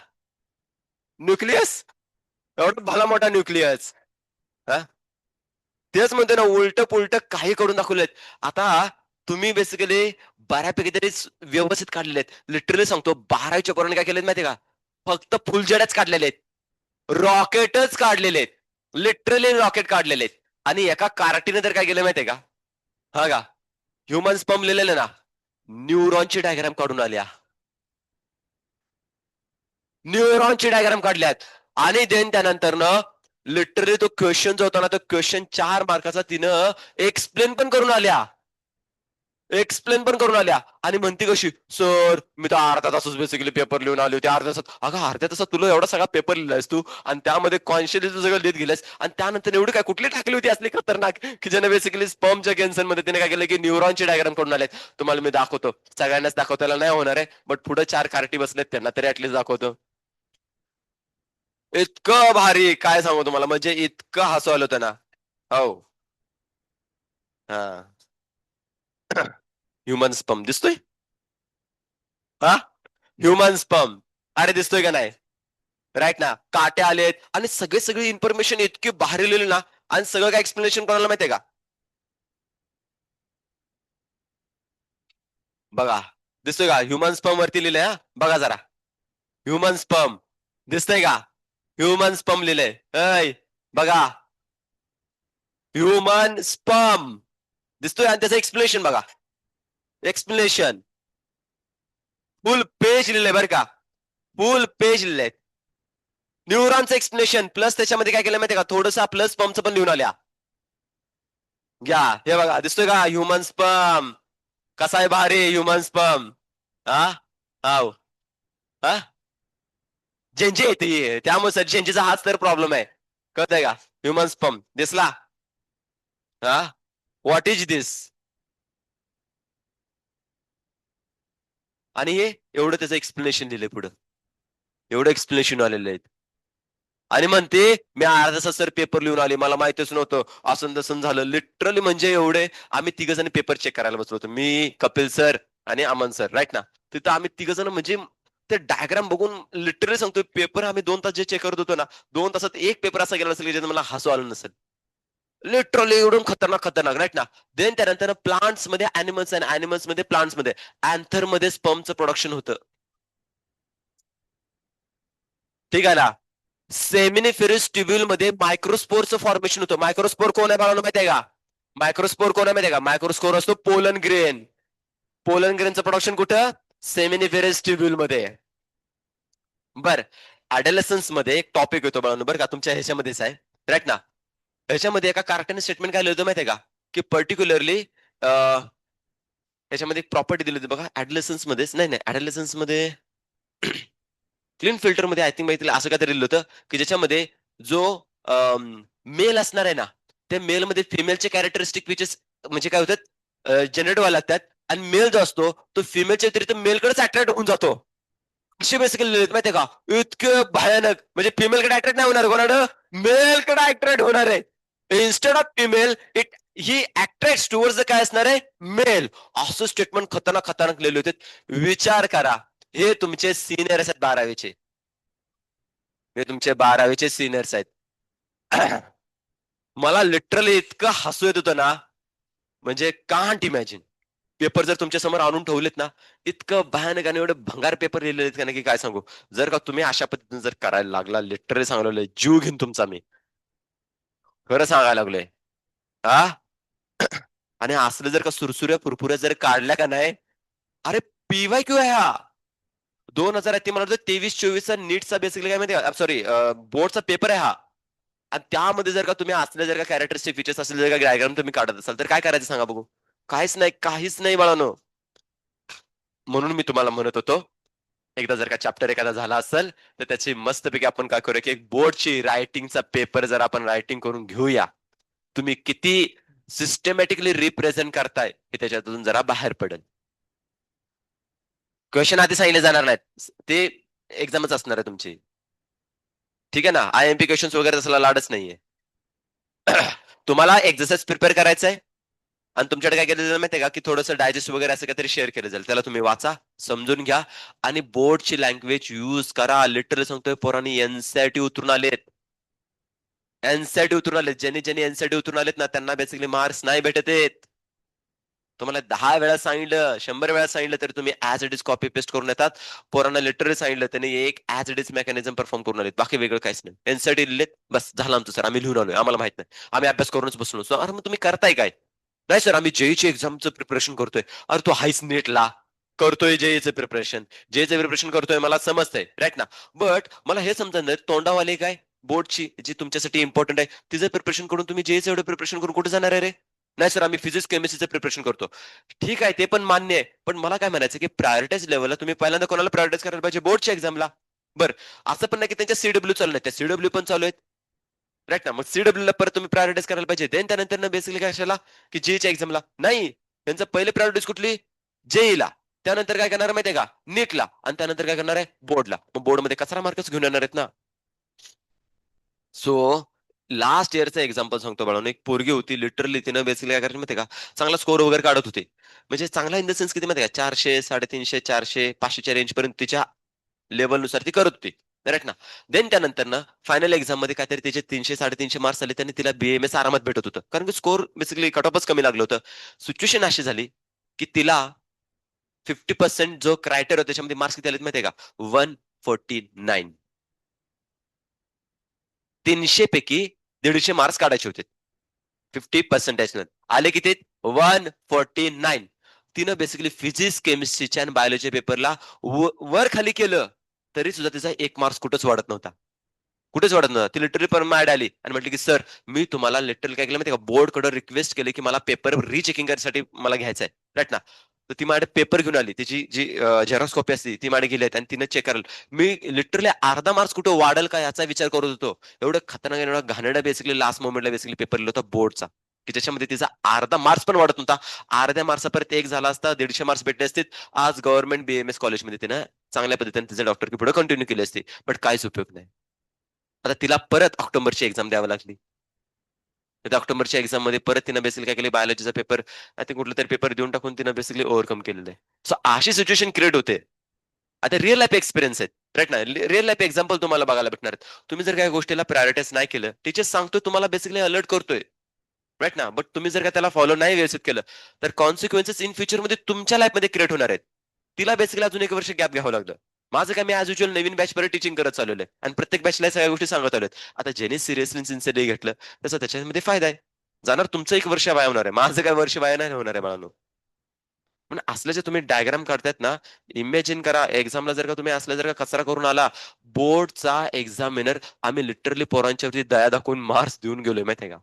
न्यूक्लियस, एवढा भला मोठा न्यूक्लियस. हा, तेच म्हणतो ना, उलट पुलट काही करून दाखवलेत. आता तुम्ही बेसिकली बऱ्यापैकी तरी व्यवस्थित काढलेले आहेत. लिटरली सांगतो, 12च्या पोरांनी काय केलेत माहितीये का? फक्त फुलजड्याच काढलेले आहेत. रॉकेटच काढलेले आहेत. लिटरली रॉकेट काढलेले आहेत. आणि एका कार्टीने तर काय केलं माहितीये का? हा का, ह्युमन स्पम लिहिलेलं ना, न्यूरॉनची डायग्राम काढून आल्या. न्यूरॉनची डायग्राम काढल्यात. आणि देन त्यानंतर ना, लिटरली तो क्वेश्चन जो होता ना, तो क्वेश्चन 4 मार्काचा तिनं एक्सप्लेन पण करून आल्या. एक्सप्लेन पण करून आल्या. आणि म्हणते कशी, सर मी तर अर्धा तासच बेसिकली पेपर लिहून आली होती, अर्ध्या तासात. अगं अर्ध्या तासात तुला एवढा सगळा पेपर लिहिलायस तू, आणि त्यामध्ये कॉन्शियसली तू सगळं लिहित गेलास, आणि त्यानंतर एवढी काय कुठली टाकली होती असली खतरनाक, की ज्याने बेसिकली स्पर्मच्या कॅन्सर मध्ये तिने काय केलं की न्यूरॉनची डायग्राम करून आलेत. तुम्हाला मी दाखवतो. सगळ्यांनाच दाखवताना नाही होणार आहे, बट पुढे 4 कार्टी बसलेत, त्यांना तरी ऍटलीस्ट दाखवतो. इतकं भारी काय सांगू तुम्हाला, म्हणजे इतकं हसू आलं होतं ना. हो. हा. ह्युमन स्पर्म दिसतोय. हा, ह्युमन स्पर्म. अरे दिसतोय का नाही? राईट ना. काटे आलेत आणि सगळे सगळी इन्फॉर्मेशन इतकी भारी लिहिली ना. आणि सगळं काय एक्सप्लेनेशन कोणाला माहितीये का? बघा, दिसतोय का? ह्युमन स्पर्म वरती लिहिलंय. हा बघा जरा, ह्युमन स्पर्म दिसतंय का? ह्युमन स्पर्म लिहिलंय. ऐ बघा, ह्युमन स्पर्म दिसतोय, आणि त्याचं एक्सप्लेनेशन बघा. एक्सप्लेनेशन फुल पेज लिहिलंय बरं का. फुल पेज लिहिलंय. न्यूरॉनचं एक्सप्लेनेशन प्लस त्याच्यामध्ये काय केलं माहितीये का, थोडंसं प्लस स्पर्मचं पण लिहून आल्या. घ्या, हे बघा दिसतोय का ह्युमन स्पर्म. कसा आहे भारी ह्युमन स्पर्म. हा, हाव. हा, झेंजे येते त्यामुळे सर झेंजेचा हाच तर प्रॉब्लेम आहे. कळतंय का? ह्युमन स्पर्म दिसला. हा, व्हॉट इज दिस. आणि हे एवढं त्याचं एक्सप्लेनेशन दिलंय पुढं. एवढं एक्सप्लेनेशन आलेलं आहे. आणि म्हणते मी अर्धा तास सर पेपर लिहून आले, मला माहितच नव्हतं, असं तसं झालं. लिटरली म्हणजे एवढे आम्ही 3 जण पेपर चेक करायला बसलो होतो. मी, कपिल सर आणि अमन सर, राईट ना. तिथं आम्ही 3 जण म्हणजे ते डायग्राम बघून लिटरली सांगतोय, पेपर आम्ही 2 तास जे चेक करत होतो ना, 2 तासात एक पेपर असा गेला असेल की मला हसू आलं नसेल. लिटरली एवढून खतरनाक खतरनाक, राईट ना. देन त्यानंतर प्लांट्स मध्ये अॅनिमल्स आणि अॅनिमल्स मध्ये प्लांट्स मध्ये अँथर मध्ये स्पर्मचं प्रोडक्शन होतं. ठीक आहे ना. सेमिनिफेरस ट्युब्युल मध्ये मायक्रोस्पोरचं फॉर्मेशन होतं. मायक्रोस्पोर कोण आहे बाळांनो माहिती आहे का? मायक्रोस्पोर कोण आहे माहिती आहे का? मायक्रोस्कोर असतो पोलन ग्रेन. पोलन ग्रेनचं प्रोडक्शन कुठं? सेमिनिफेरस ट्युब्युल मध्ये. बर, ऍडोलेसन्स मध्ये एक टॉपिक येतो बाळांनो, बरं का, तुमच्या ह्याच्यामध्येच आहे, राईट ना. ह्याच्यामध्ये एका कारखान्याने स्टेटमेंट काय लिहिलं होतं माहितीये का? की पर्टिक्युलरली ह्याच्यामध्ये एक प्रॉपर्टी दिली होती बघा, ऍडोलेसन्स मध्येच, नाही नाही, ऍडोलेसन्स मध्ये क्लीन फिल्टर मध्ये आय थिंक माहिती असं काहीतरी लिहिलं होतं की ज्याच्यामध्ये जो मेल असणार आहे ना, त्या मेल मध्ये फिमेलचे कॅरेक्टरिस्टिक फीचर्स म्हणजे काय होतात, जनरेट व्हायला लागतात, आणि मेल जो असतो तो फिमेलच्या व्यतिरिक्त मेलकडेच अट्रॅक्ट होऊन जातो. असे बेसिकली लिहिलेत माहितीये का? इतके भयानक, म्हणजे फिमेलकडे अट्रॅक्ट नाही होणार, कोणाकडे? मेलकडे अट्रॅक्ट होणार आहे. Instead of female it he attract towards काय असणार आहे? मेल. असं स्टेटमेंट खतरनाक खतरनाक लिहिले होते. विचार करा, हे तुमचे सिनियर्स आहेत 12वीचे. हे तुमचे 12वीचे सिनियर्स आहेत. मला लिटरली इतकं हसू येत होतं ना, म्हणजे कांट इमॅजिन. पेपर जर तुमच्या समोर आणून ठेवलेत ना, इतकं भयानक आणि एवढे भंगार पेपर लिहिलेले आहेत का ना, की काय सांगू. जर का तुम्ही अशा पद्धतीने जर करायला लागला, लिटरली सांगलो, जीव घेईन तुमचा मी. खरं सांगायला लागलोय. हा. आणि असलं जर का सुरसुऱ्या फुरफुऱ्या जर काढल्या का नाही, अरे पीवाय क्यू आहे हा. 2000 ते मला वाटतं 23-24चा नीटचा बेसिकली काय माहिती, सॉरी, बोर्डचा पेपर आहे हा. आणि त्यामध्ये जर का तुम्ही असले जर का कॅरेक्टरिस्टिक फीचर्स असले जर का डायग्राम तुम्ही काढत असाल तर काय करायचं सांगा बघू. काहीच नाही, काहीच नाही बाळानो. म्हणून मी तुम्हाला म्हणत होतो, एकदा जर का चॅप्टर एखादा झाला असेल तर त्याची मस्तपैकी आपण काय करूया की एक बोर्डची रायटिंगचा पेपर जर आपण रायटिंग करून घेऊया. तुम्ही किती सिस्टमॅटिकली रिप्रेझेंट करताय हे त्याच्यातून जरा बाहेर पडेल. क्वेश्चन आधी सांगितले जाणार नाहीत, ते एक्झामच असणार आहे तुमची. ठीक आहे ना, IMP क्वेश्चन वगैरे तसला लाडच नाहीये. तुम्हाला एक्सरसाइज प्रिपेअर करायचं आहे, आणि तुमच्याकडे काय केलं जाईल माहितीये का, की थोडंसं डायजेस्ट वगैरे असं काहीतरी शेअर केलं जाईल, त्याला तुम्ही वाचा, समजून घ्या, आणि बोर्डची लँग्वेज यूज करा. लिटरली सांगतोय, पोरांनी एनसीईआरटी उतरून आलेत. एनसीईआरटी उतरून आलेत. ज्यांनी ज्यांनी एनसीईआरटी उतरून आलेत ना, त्यांना बेसिकली मार्क्स नाही भेटत आहेत. तुम्हाला 10 वेळा सांगितलं, 100 वेळा सांगितलं, तरी तुम्ही as it is copy paste करून येतात. पोरांना लिटरली सांगितलं, त्यांनी एक as it is mechanism perform करून आलेत, बाकी वेगळं काहीच नाही. एनसीईआरटी लिहिलेत, बस झालं आमचं सर, आम्ही लिहून आलोय, आम्हाला माहित नाही, आम्ही अभ्यास करूनच बसलो. अरे मग तुम्ही करताय काय? नाही सर, आम्ही जेईची एक्झामचं प्रिपरेशन करतोय. अरे तू हायस नेटला, करतोय जेईचं प्रिपरेशन, जेईचं प्रिपरेशन करतोय, मला समजतंय, राईट ना. बट मला हे समजत नाही, तोंडावाले काय बोर्डची जी तुमच्यासाठी इम्पॉर्टंट आहे तिचं प्रिपरेशन करून तुम्ही जेईचं एवढं प्रिपरेशन करून कुठे जाणार आहे रे? नाही सर, आम्ही फिजिक्स केमिस्ट्रीचं प्रिपरेशन करतो. ठीक आहे, ते पण मान्य आहे, पण मला काय म्हणायचं की प्रायोरिटाईज लेवलला तुम्ही पहिल्यांदा कोणाला प्रायोरिटाईज करायला पाहिजे? बोर्डच्या एक्झामला. बरं, असं पण नाही की त्यांच्या सीडब्ल्यू चालू नाही, त्या सीडब्ल्यू पण चालू आहेत, राईट ना. मग सीडब्ल्यू ला परत तुम्ही प्रायोरिटाईज करायला पाहिजे, देन त्यानंतर बेसिकली कशाला, की जेईच्या एक्झामला नाही. त्यांचं पहिले प्रायोरिटीज कुठली? जेईला. त्यानंतर काय करणार माहितीये का? नीटला. आणि त्यानंतर काय करणार आहे? बोर्डला. मग बोर्डमध्ये कचरा मार्कच घेऊन येणार आहेत ना. सो लास्ट इयरचं एक्झाम्पल सांगतो बाळांनो, एक पोरगी होती, लिटरली तिनं बेसिकली काय करायची माहितीये का, चांगला स्कोर वगैरे काढत होते. म्हणजे चांगला इन द सेन्स किती माहितीये का, 400, 350, 400, 500च्या रेंज पर्यंत तिच्या लेवलनुसार ती करत होती, राईट ना. देन त्यानंतर ना फायनल एक्झाम मध्ये काहीतरी तिचे 300, 350 मार्क्स आले, त्यांनी तिला BAMS आरामात भेटत होतं, कारण की स्कोर बेसिकली कट ऑफच कमी लागलं होतं. सिच्युएशन अशी झाली की तिला 50% जो क्रायटेरिया त्याच्यामध्ये मार्क्स किती आलेत माहितीये का? 149. 300 पैकी 150 मार्क्स काढायचे होते. 50% आले किती? 149. तिनं बेसिकली फिजिक्स केमिस्ट्रीच्या आणि बायोलॉजी पेपरला वर खाली केलं तरी सुद्धा तिचा 1 मार्क्स कुठंच वाढत नव्हता. कुठेच वाढत नव्हता. ती लिटरली पण मॅड आली आणि म्हटली की सर, मी तुम्हाला लिटरली काय केलं माहिती का, बोर्डकडे रिक्वेस्ट केली की मला पेपर रिचेकिंग करण्यासाठी मला घ्यायचा आहे, राईट ना. तर ती माझ्या पेपर घेऊन आली, तिची जी झेरॉक्स कॉपी असते ती माझ्या गेली आणि तिने चेक करायला. मी लिटरली अर्धा मार्क्स कुठं वाढेल का याचा विचार करत होतो. एवढं खतरनाक, एवढा घाणेरडा बेसिकली लास्ट मोमेंटला बेसिकली पेपर लिहिला होता बोर्डचा, की त्याच्यामध्ये तिचा अर्धा मार्क्स पण वाढत नव्हता. अर्ध्या मार्क्स परत एक झाला असता, 150 मार्क्स भेटले असते. आज गव्हर्नमेंट BAMS कॉलेजमध्ये तिनं चांगल्या पद्धतीने तिचं डॉक्टर पुढे कंटिन्यू केली असते, बट काहीच उपयोग नाही. आता तिला परत ऑक्टोबरची एक्झाम द्यावी लागली. त्या ऑक्टोबरच्या एक्झाम मध्ये परत तिनं बेसिकली काय केली, बायोलॉजीचा पेपर आय थिंक कुठला तरी पेपर देऊन टाकून तिनं बेसिकली ओव्हरकम केलेलं आहे. सो अशी सिच्युएशन क्रिएट होते. आता रिअल लाईफ एक्सपिरियन्स आहेत, राईट ना. रिअल लाईफ एक्झाम्पल तुम्हाला बघायला भेटणार आहेत. तुम्ही जर काही गोष्टीला प्रायोरिटाईज नाही केलं, टीचर्स सांगतोय तुम्हाला बेसिकली अलर्ट करतोय, राईट ना, बट तुम्ही जर का त्याला फॉलो नाही व्यवस्थित केलं तर कॉन्सिक्वेन्सेस इन फ्युचर मध्ये तुमच्या लाईफ मध्ये क्रिएट होणार आहेत. तिला बेसिकली अजून 1 वर्ष गॅप घ्यावं लागलं. माझं काय, मी ऍज युजल नवीन बॅच परत टीचिंग करत चालवलंय आणि प्रत्येक बॅचला सगळ्या गोष्टी सांगत आलोय. आता ज्याने सिरियसली सिन्सिअरली घेतलं तसं त्याच्यामध्ये फायदा आहे. जाणार तुमचं एक वर्ष वाया होणार आहे, माझं काय वर्ष वाया नाही होणार आहे मला. पण असलं जे तुम्ही डायग्राम काढतायत ना, इमॅजिन करा एक्झामला जर का तुम्ही असलं जर का कचरा करून आला, बोर्डचा एक्झामिनर, आम्ही लिटरली पोरांच्यावरती दया दाखवून मार्क्स देऊन गेलोय माहितीये का.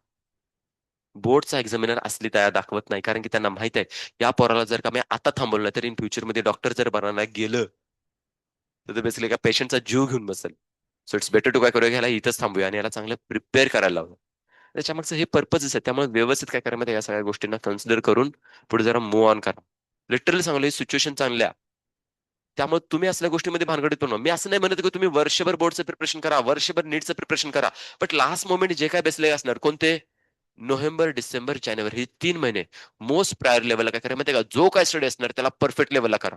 बोर्डचा एक्झामिनर असली दया दाखवत नाही, कारण की त्यांना माहित आहे या पोराला जर का मी आता थांबवलं नाही तर इन फ्युचरमध्ये डॉक्टर जर बनायला गेलं तर बेसिकली एका पेशंटचा जीव घेऊन बसेल. सो इट्स बेटर टू काय करूया, ह्याला इथंच थांबूया आणि याला चांगलं प्रिपेअर करायला लावूया. त्याच्यामागचं हे पर्पजच आहे. त्यामुळे व्यवस्थित काय करायचं या सगळ्या गोष्टींना कन्सिडर करून पुढे जरा मूव्ह ऑन करा. लिटरली सांगलं, सिच्युएशन चांगल्या, त्यामुळे तुम्ही असल्या गोष्टीमध्ये भानगडीत पण मी असं नाही म्हणत की तुम्ही वर्षभर बोर्डचं प्रिपरेशन करा, वर्षभर नीटचं प्रिपरेशन करा, बट लास्ट मोमेंट जे काय बेसले असणार कोणते, नोव्हेंबर डिसेंबर जानेवारी, हे 3 महिने मोस्ट प्रायर लेवलला काय करा माहिती का, जो काय स्टडी असणार त्याला परफेक्ट लेवलला करा.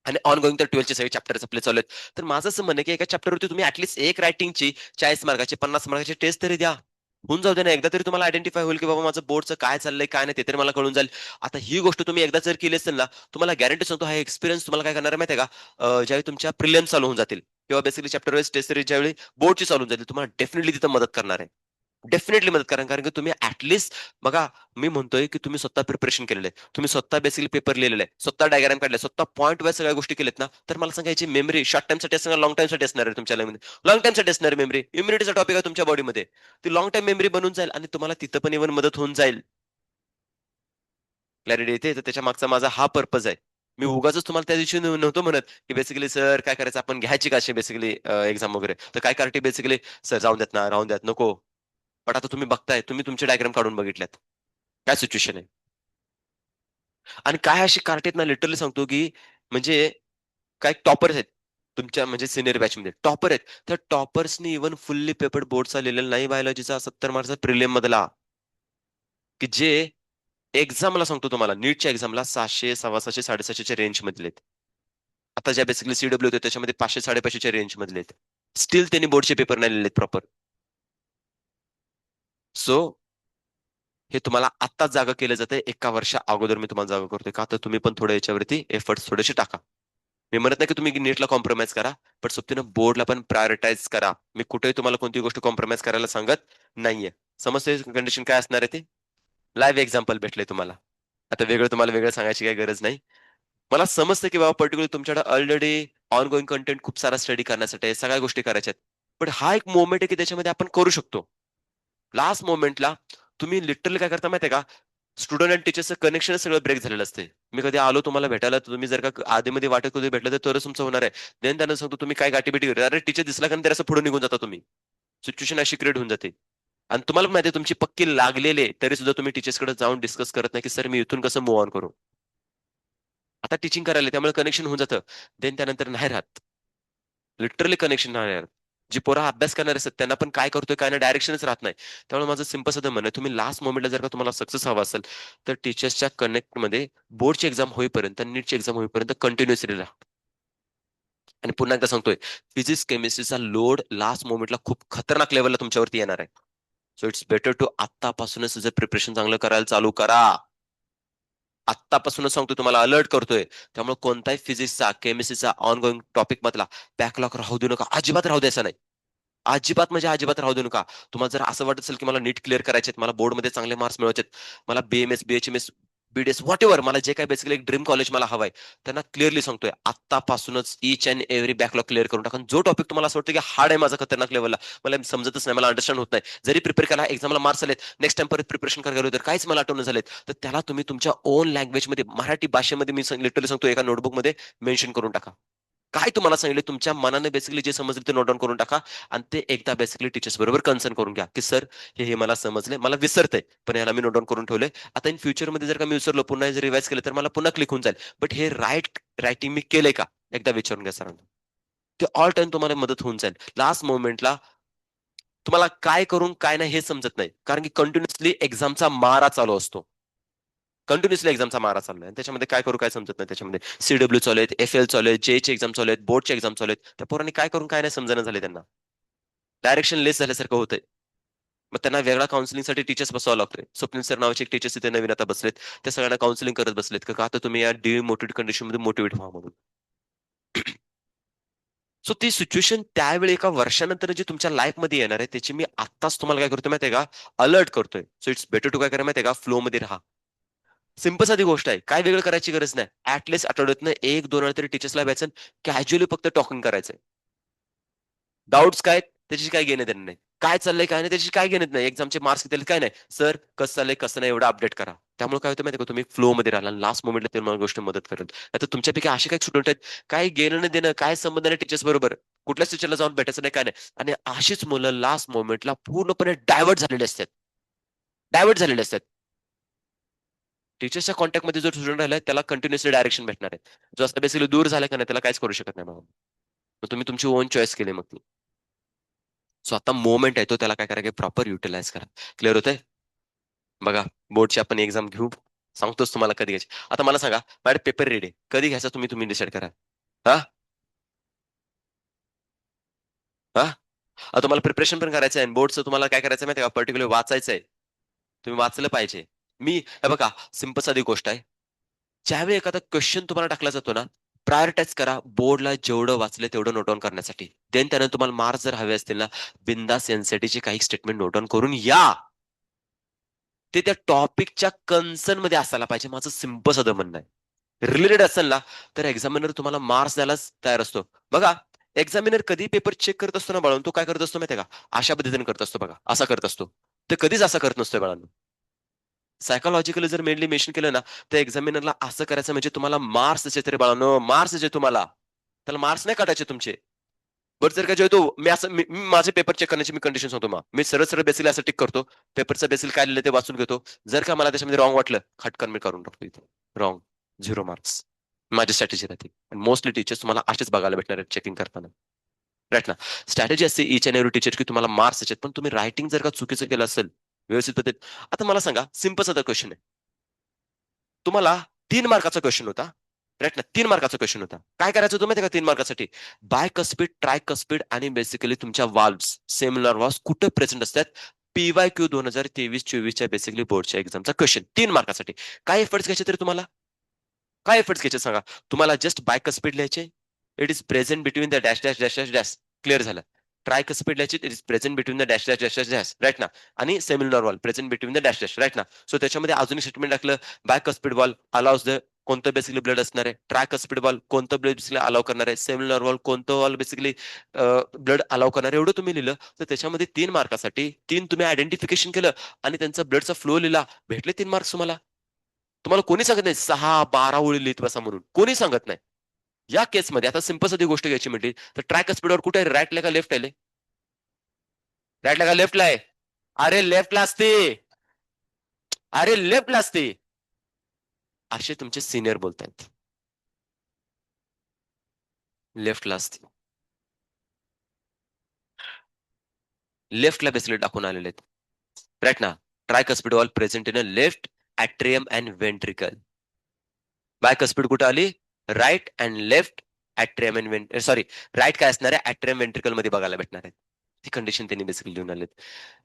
आणि ऑन गोईंग तर 12चे सगळे चॅप्टर्स आपले चालू आहेत. तर माझं असं म्हणणं की एका चॅप्टरवरती तुम्ही ऍटलीस्ट एक रायटिंगची 40 मार्काची 50 मार्काची टेस्ट तरी द्या. होऊन जाऊ दे ना, एकदा तरी तुम्हाला आयडेंटिफाय होईल की बाबा माझं बोर्डचं काय चाललंय काय नाही ते तरी मला कळून जाईल. आता ही गोष्ट तुम्ही एकदा जर केली असेल ना, तुम्हाला गॅरंटी सांगतो हा एक्सपिरियन्स तुम्हाला काय करणार आहे माहिती आहे का, ज्यावेळी तुमच्या प्रिलियम्स चालू होऊन जातील किंवा basically chapter wise test series ज्यावेळी बोर्डची चालू होऊन जातील, तुम्हाला डेफिनेटली तिथं मदत करणार आहे. डेफिनेटली मदत करा, कारण की तुम्ही ऍटलीस्ट बघा, मी म्हणतोय की तुम्ही स्वतः प्रिपरेशन केलेलं आहे, तुम्ही स्वतः बेसिकली पेपर लिहिलेलं आहे, स्वतः डायग्राम काढले, स्वतः पॉईंट वाईज सगळ्या गोष्टी केल्यात ना, तर मला सांगायची मेमरी शॉर्ट टाइमसाठी असणार, लॉंग टाइमसाठी असणार आहे तुमच्या लॉंग टाइमसाठी असणार मेमरी. इम्युनिटीचा टॉपिक आहे तुमच्या बॉडीमध्ये, ती लॉंग टाइम मेमरी बनून जाईल आणि तुम्हाला तिथं पण इव्हन मदत होऊन जाईल. क्लॅरिटी येते, तर त्याच्या मागचा माझा हा पर्पज आहे. मी उगाच तुम्हाला त्या दिवशी नव्हतो म्हणत की बेसिकली सर काय करायचं, आपण घ्यायची का अशी बेसिकली एक्झाम वगैरे, तर काय करते बेसिकली, सर जाऊन देत ना, राहून द्यात नको. पण आता तुम्ही बघताय, तुम्ही तुमचे डायग्राम काढून बघितल्यात काय सिच्युएशन आहे. आणि काय अशी कार्टेत ना, लिटरली सांगतो की म्हणजे काय टॉपर्स आहेत तुमच्या म्हणजे सिनियर बॅचमध्ये टॉपर आहेत, त्या टॉपर्सनी इव्हन फुल्ली पेपर्ड बोर्डचा लिहिलेला नाही बायोलॉजीचा 70 मार्कचा प्रिलियम मधला, की जे एक्झामला सांगतो तुम्हाला नीटच्या एक्झामला 700 750 750च्या रेंज मधले आहेत. आता ज्या बेसिकली सीडब्ल्यू होते त्याच्यामध्ये 500 550च्या रेंज मधले आहेत. स्टील त्यांनी बोर्डचे पेपर नाही लिहिलेत प्रॉपर. सो हे तुम्हाला आत्ताच जागा केलं जाते, एका वर्षा अगोदर मी तुम्हाला जागा करतोय का, तर तुम्ही पण थोडं याच्यावरती एफर्ट्स थोडेसे टाका. मी म्हणत नाही की तुम्ही नीटला कॉम्प्रोमाइज करा, पण सोबतीनं बोर्डला पण प्रायोरिटाईज करा. मी कुठेही तुम्हाला कोणती गोष्ट कॉम्प्रोमाइज करायला सांगत नाहीये. समजते कंडिशन काय असणार आहे ते, लाईव्ह एक्झाम्पल भेटले तुम्हाला. आता वेगळं तुम्हाला वेगळं सांगायची काही गरज नाही. मला समजतं की बाबा पर्टिक्युलर तुमच्याकडे ऑलरेडी ऑन गोईंग कंटेंट खूप सारा स्टडी करण्यासाठी आहे, सगळ्या गोष्टी करायच्या आहेत. पण हा एक मोमेंट आहे की त्याच्यामध्ये आपण करू शकतो. लास्ट मोमेंटला तुम्ही लिटरली काय करता माहितीये का, स्टुडंट आणि टीचरचं कनेक्शन सगळं ब्रेक झालेलं असते. मी कधी आलो तुम्हाला भेटायला, तर तुम्ही जर का आधीमध्ये वाटत कधी भेटलं तर तरच तुमचं होणार आहे. देन त्यांना सांगतो तुम्ही काय गाठीबिटी करता, अरे टीचर दिसला का असं पुढे निघून जाता तुम्ही. सिच्युएशन अशी क्रिएट होऊन जाते. आणि तुम्हाला पण माहिती आहे तुमची पक्की लागलेले तरी सुद्धा तुम्ही टीचर्सकडे जाऊन डिस्कस करत नाही की सर मी इथून कसं मूव्ह ऑन करू. आता टीचिंग करायला त्यामुळे कनेक्शन होऊन जातं. देन त्यानंतर नाही राहत, लिटरली कनेक्शन नाही राहत. जी पोरं अभ्यास करणार असतात त्यांना पण काय करतोय काय नाही डायरेक्शनच राहत नाही. त्यामुळे माझं सिंपल साधं म्हणणं आहे, तुम्ही लास्ट मोमेंटला जर का तुम्हाला सक्सेस हवा असेल तर टीचर्सच्या कनेक्टमध्ये बोर्डची एक्झाम होईपर्यंत नीटची एक्झाम होईपर्यंत कंटिन्युअसली राहा. आणि पुन्हा एकदा सांगतोय, फिजिक्स केमिस्ट्रीचा लोड लास्ट मोमेंटला खूप खतरनाक लेवलला तुमच्यावरती येणार आहे. सो इट्स बेटर टू आत्तापासूनच जर प्रिपरेशन चांगलं करायला चालू करा. आत्तापासूनच सांगतो तुम्हाला, अलर्ट करतोय. त्यामुळे कोणताही फिजिक्सचा केमिस्ट्रीचा ऑन गोईंग टॉपिक मधला बॅकलॉग राहू देऊ नका, अजिबात राहू द्यायचा नाही. अजिबात म्हणजे अजिबात राहू देऊ नका. तुम्हाला जर असं वाटत असेल की मला नीट क्लिअर करायचे, मला बोर्डमध्ये चांगले मार्क्स मिळवायचे, मला BMS BHMS BDS what ever, मला जे काय बेसिकली एक ड्रीम कॉलेज मला हवंय, त्यांना क्लिअरली सांगतोय आत्तापासूनच each and every backlog clear करून टाका. जो टॉपिक तुम्हाला असं वाटतं की हार्ड आहे माझा खतरनाक लेवलला, मला समजतच नाही, मला अंडरस्टँड होत नाही, जरी प्रिपेअर केला एक्झामला मार्क्स आलेत, नेक्स्ट टाइम परत प्रिपरेशन करायला तर काहीच मला आठवण झालेत, तर त्याला तुम्ही तुमच्या ओन लँग्वेजमध्ये मराठी भाषेमध्ये मी लिटरली सांगतो एका नोटबुकमध्ये मेन्शन करून टाका. काय तुम्हाला सांगितलं तुमच्या मनाने बेसिकली जे समजले ते नोट डाऊन करून टाका. आणि ते एकदा बेसिकली टीचर्स बरोबर कन्सर्न करून घ्या की सर हे हे मला समजले, मला विसरतंय पण याला मी नोट डाऊन करून ठेवलंय. आता इन फ्युचरमध्ये जर का मी विसरलो पुन्हा जर रिवाइज केलं तर मला पुन्हा क्लिक होऊन जाईल, बट हे रायटिंग मी केलंय का एकदा विचारून घ्या सरांना. ते ऑल टाइम तुम्हाला मदत होऊन जाईल. लास्ट मोमेंटला तुम्हाला काय करून काय नाही हे समजत नाही, कारण की कंटिन्युअसली एक्झामचा मारा चालू असतो. कंटिन्युअसली एक्झामचा मारा चाललाय आणि त्याच्यामध्ये काय करू काय समजत नाही. त्याच्यामध्ये सीडब्ल्यू चालू आहेत, एफ एल चालू आहेत, जेची एक्झाम चालू आहेत, बोर्डची एक्झाम चालू आहेत. त्या पोरांनी काय करून काय नाही समजणं झाले त्यांना. डायरेक्शन लेस झाल्यासारखं होतंय. मग त्यांना वेगळा काउन्सिलिंगसाठी टीचर्स बसवावं लागतोय. स्वप्नील सर नावाचे एक टीचर्स तिथे नवीन आता बसलेत. त्या सगळ्यांना काउन्सिलिंग करत बसलेत का आता तुम्ही या डिमोटिवेट कंडिशनमध्ये मोटिवेट व्हा म्हणून. सो ती सिच्युएशन त्यावेळी एका वर्षानंतर जी तुमच्या लाईफमध्ये येणार आहे त्याची मी आत्ताच तुम्हाला काय करतोय माहितीये का, अलर्ट करतोय. सो इट्स बेटर टू काय करा माहितीये का, फ्लो मध्ये राहा. सिंपल साधी गोष्ट आहे, काय वेगळं करायची गरज नाही. ऍटलिस्ट आठवड्यातनं एक दोन वेळा तरी टीचर्सला भेटायचं, कॅज्युअली फक्त टॉकिंग करायचंय. डाऊट्स काय त्याची काय घेणं देणं नाही, काय चाललंय काय नाही त्याची काय घेणं नाही, एक्झामचे मार्क्स किती काय नाही, सर कसं चाललंय कसं नाही एवढं अपडेट करा. त्यामुळे काय होतं माहिती का, तुम्ही फ्लो मध्ये राहिला, लास्ट मोमेंटला ते मला गोष्ट मदत करेल. आता तुमच्यापैकी असे काही स्टुडंट आहेत, काय घेणं नाही देणं, काय संबंध नाही टीचर्स बरोबर, कुठल्याच टीचरला जाऊन भेटायचं नाही काय नाही, आणि अशीच मुलं लास्ट मोमेंटला पूर्णपणे डायव्हर्ट झालेले असतात. टीचर्सच्या कॉन्टॅक्टमध्ये जो स्टुडंट राहिलाय त्याला कंटिन्युअसली डायरेक्शन भेटणार आहे. जो असं बेसिकली दूर झाला का नाही त्याला काहीच करू शकत नाही. मग तुम्ही तुमची ओन चॉईस केली मग ती. सो आता मोमेंट आहे तो त्याला काय करा, प्रॉपर युटिलाइज करा. क्लिअर होतंय? बघा, बोर्डची आपण एक्झाम घेऊ, सांगतोच तुम्हाला कधी घ्यायची. आता मला सांगा, मॅडम पेपर रेडी कधी घ्यायचा, तुम्ही तुम्ही डिसाईड करा. हा हा तुम्हाला प्रिपरेशन पण करायचं आहे, बोर्डचं तुम्हाला काय करायचं माहिती का, पर्टिक्युलर वाचायचंय. तुम्ही वाचलं पाहिजे. हे बघा, सिंपल साधी गोष्ट आहे. ज्यावेळी एखादा क्वेश्चन तुम्हाला टाकला जातो ना, प्रायोरिटाईज करा बोर्डला जेवढं वाचलं तेवढं नोट डाऊन करण्यासाठी. देन त्यानंतर तुम्हाला मार्क्स जर हवे असतील ना, बिंदास एनसीईआरटीचे काही स्टेटमेंट नोट डाऊन करून या. ते त्या टॉपिकच्या कन्सर्न मध्ये असायला पाहिजे, माझं सिंपल साधं म्हणणं आहे. रिलेटेड असेल ना, तर एक्झामिनर तुम्हाला मार्क्स द्यायलाच तयार असतो. बघा, एक्झामिनर कधी पेपर चेक करत असतो ना बाळांनो, तो काय करत असतो माहितीये का, अशा पद्धतीने करत असतो बघा, असा करत असतो. ते कधीच असं करत नसतोय बाळांनो. सायकोलॉजिकली जर मेनली मेन्शन केलं ना, तर एक्झामिनरला असं करायचं म्हणजे तुम्हाला मार्क्स द्यायचे. तरी बाळांनो मार्क्स द्यायचे तुम्हाला, त्याला मार्क्स नाही काढायचे तुमचे. बरं जर का जे तो मी असं माझे पेपर चेक करण्याची मी कंडिशन सांगतो, मग मी सरळ सरळ बेसिकली असं टिक करतो, पेपरचं बेसिल काय लिहिलं ते वाचून घेतो. जर का मला त्याच्यामध्ये रॉंग वाटलं, खटकन मी करून टाकतो इथे रॉंग, 0 मार्क्स. माझी स्ट्रॅटेजी राहते. मोस्टली टीचर्स तुम्हाला असेच बघायला भेटणार आहेत चेकिंग करताना. राईट ना. स्ट्रॅटेजी असते इच अँड एव्हरी टीचर की तुम्हाला मार्क्स द्यायचे, पण तुम्ही रायटिंग जर का चुकीचं केलं असेल व्यवस्थित पद्धत. आता मला सांगा, सिंपल साधा क्वेश्चन आहे. तुम्हाला 3 मार्काचा क्वेश्चन होता, राईट ना, 3 मार्काचा क्वेश्चन होता. काय करायचं होतं माहिती का 3 मार्कासाठी, बाय कस्पिड, ट्राय कस्पिड आणि बेसिकली तुमच्या वाल्व्स, सेमिनार वाल्व्स कुठे प्रेझेंट असतात, PYQ 2023-24च्या बेसिकली बोर्डच्या एक्झामचा क्वेश्चन 3 मार्कासाठी. काय एफर्ट्स घ्यायचे तरी तुम्हाला, काय एफर्ट्स घ्यायचे सांगा. तुम्हाला जस्ट बाय स्पीड लिहायचे, it is present between the dash dash dash dash dash. Clear झालं. ट्राय स्पीड लिहायची, it is present between the dash dash dash dash dash, right ना. आणि seminar wall present between the dash dash, right ना. So त्याच्यामध्ये अजून statement टाकलं, by speed wall allows the कोणतं basically blood असणार आहे, ट्रॅक स्पीड बॉल कोणतं ब्लड बेसिकली अलाव करणार आहे, सेमिनार वॉल कोणतं वॉल बेसिकली ब्लड अलाव करणार आहे, एवढं तुम्ही लिहिलं. तर त्याच्यामध्ये 3 मार्कासाठी 3 तुम्ही आयडेंटिफिकेशन केलं आणि त्यांचा ब्लडचा फ्लो लिहिला, भेटले 3 मार्क्स तुम्हाला. तुम्हाला कोणी सांगत नाही 6-12 ओळी लिहित बसा म्हणून, कोणी सांगत नाही. या केसमध्ये आता सिंपल साधी गोष्ट घ्यायची म्हटली तर ट्रॅक स्पीडवर कुठे आहे, राईटला का लेफ्ट आहे, राईटला का लेफ्टला आहे, अरे लेफ्टला असते, अरे लेफ्टला असते. असे तुमचे सिनियर बोलतायत, लेफ्टला असते. लेफ्टला बेसिकली टाकून आलेले आहेत, राईट ना. Tricuspid valve present in a left atrium and ventricle. Bicuspid कुठे आली, right and left atrium and sorry, right काय असणार आहे, ऍट्रियम वेंट्रिकल मध्ये बघायला भेटणार आहे. ती कंडिशन त्यांनी बेसिकली लिहून आलेत.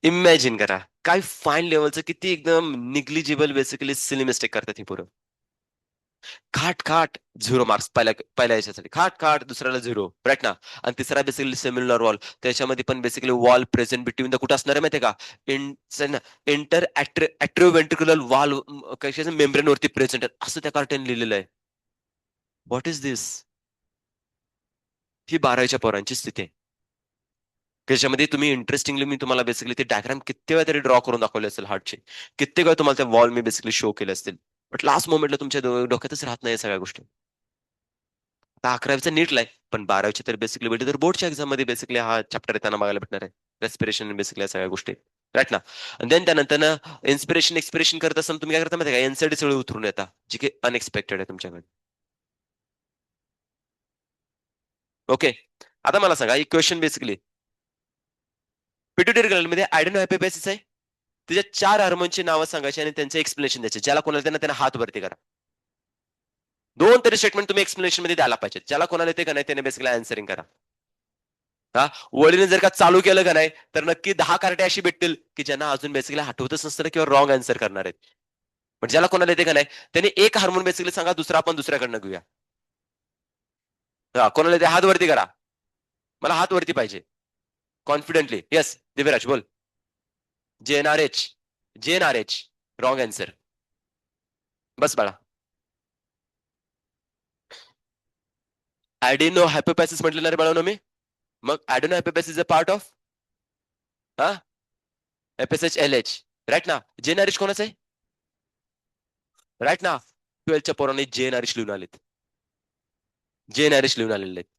इमॅजिन करा, काय फाईन लेवलचं, किती एकदम निग्लिजिबल बेसिकली सिली मिस्टेक करतात ही पोरं. खाट खाट 0 मार्क्स पहिल्या याच्यासाठी, खाट खाट दुसऱ्याला 0, राईट ना. आणि तिसरा बेसिकली सेम्युलर वॉल, त्याच्यामध्ये पण basically wall present between the कुठं असणार आहे माहितीये का, इंटर ऍट्रिओव्हेंट्रिक्युलर वॉल कशाच्या मेम्ब्रेन वरती प्रेझेंट आहे, असं त्या कार्टेन लिहिलेलं आहे. व्हॉट इज दिस. ही 12वीच्या पोरांची स्थिती आहे. त्याच्यामध्ये तुम्ही इंटरेस्टिंगली मी तुम्हाला बेसिकली ते डायग्राम किती वेळा तरी ड्रॉ करून दाखवले असेल हार्टचे, कित्येक वेळा तुम्हाला त्या वॉल मी बेसिकली शो केले असतील, बट लास्ट मोमेंटला तुमच्या डोक्यातच राहत नाही सगळ्या गोष्टी. आता 11वीचा नीटला आहे, पण 12वीची तर बेसिकली भेटली तर बोर्डच्या एक्झाम मध्ये बेसिकली हा चॅप्टर त्यांना बघायला भेटणार आहे. रेस्पिरेशन बेसिकली सगळ्या गोष्टी, राईट ना. देन त्यानंतर इन्स्पिरेशन एक्सपिरेशन करत असताना तुम्ही काय करता माहिती का, एनसीडी सगळं उतरून येतात, जे की अनएक्सपेक्टेड आहे तुमच्याकडे. ओके. आता मला सांगा एक क्वेश्चन बेसिकली, पिट्युटरी ग्लँड मध्ये आयडन हायपोथायसिस आहे, त्याच्या 4 हार्मोनची नावं सांगायची आणि त्यांचे एक्सप्लेनेशन द्यायचे. ज्याला कोणाला त्यांना हात वरती करा. 2 तरी स्टेटमेंट तुम्ही एक्सप्लेनेशन मध्ये द्यायला पाहिजे. ज्याला कोणाला येते का नाही त्याने बेसिकली आन्सरिंग करा. हा, वळीने जर का चालू केलं का नाही तर नक्की 10 कार्टे अशी भेटतील की ज्यांना अजून बेसिकली आठवतच नसतं किंवा रॉंग आन्सर करणार आहेत. पण ज्याला कोणाला येते का नाही त्याने एक हार्मोन बेसिकली सांगा, दुसरा आपण दुसऱ्याकडनं घेऊया. हा, कोणाला येते हात वरती करा. मला हात वरती पाहिजे कॉन्फिडेंटली. येस दिव्यराज बोल. JNRH. JNRH. Wrong answer. बस बाळा. ऍडिनो हायपोपॅसिस म्हटलं ना रे बाळानो मी. मग adeno hypophysis a part of हा FSH LH. राईट ना. JNRH कोणाचं आहे? राईट ना. 12च्या पोरांनी JNRH लिहून आलेत. JNRH लिहून आलेले आहेत.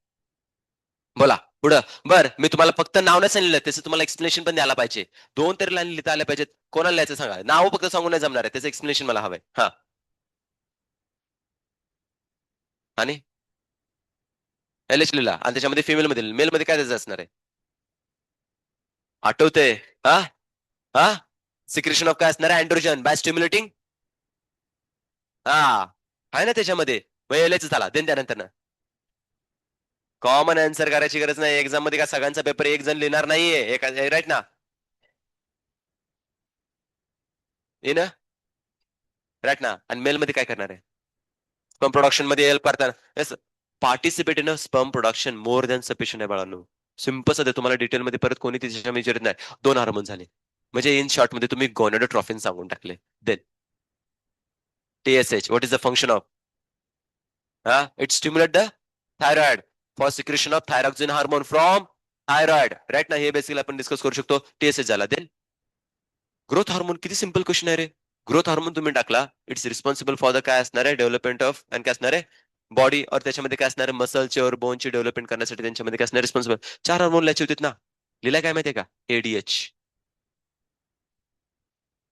बोला पुढं. बर मी तुम्हाला फक्त नाव नाही सांगितलं, त्याचं तुम्हाला एक्सप्लेनेशन पण द्यायला पाहिजे. 2 तरी लाईन लिहिता आल्या पाहिजेत. कोणाला लिहायचं सांगा. नाव फक्त सांगून नाही जमणार आहे, त्याचं एक्सप्लेनेशन मला हवंय. हा. आणि LH लिहिला आणि त्याच्यामध्ये फिमेल मध्ये मेल मध्ये काय त्याचं असणार आहे? आठवते. हा हा सिक्रेशन ऑफ काय असणार आहे? Androgen bye stimulating. हा आहे ना त्याच्यामध्ये. मग LH झाला देन त्यानंतर ना. कॉमन आन्सर करायची गरज नाही एक्झाम मध्ये. का सगळ्यांचा पेपर एक जण लिहिणार नाहीये राईट ना. इन राईट ना. आणि मेल मध्ये काय करणार आहे? स्पर्म प्रोडक्शन मध्ये हेल्प करताना. Participate in sperm production more than sufficient आहे बाळांनो. सिम्पल सध्या तुम्हाला डिटेलमध्ये परत कोणी त्याच्या विचारत नाही. 2 हार्मोन झाले म्हणजे इन शॉर्ट मध्ये तुम्ही गोनॅडोट्रॉफिन सांगून टाकले. Then TSH what is the function of? It stimulate the thyroid for secretion of thyroxine hormone from thyroid. Right ना. हे बेसिकली आपण डिस्कस करू शकतो. TSH झाला. Then growth hormone. किती सिंपल क्वेश्चन आहे रे. ग्रोथ हार्मोन तुम्ही टाकला. इट्स रिस्पॉन्सिबल फॉर द काय असणार आहे? डेव्हलपमेंट ऑफ आणि काय असणार आहे? बॉडी. और त्याच्यामध्ये काय असणार आहे? मसलचे और बोनची डेव्हलपमेंट करण्यासाठी त्यांच्यामध्ये काय असणार? रिस्पॉन्सिबल. 4 हार्मोन लिहायचे होते ना. लिहिला काय माहितीये का? ADH.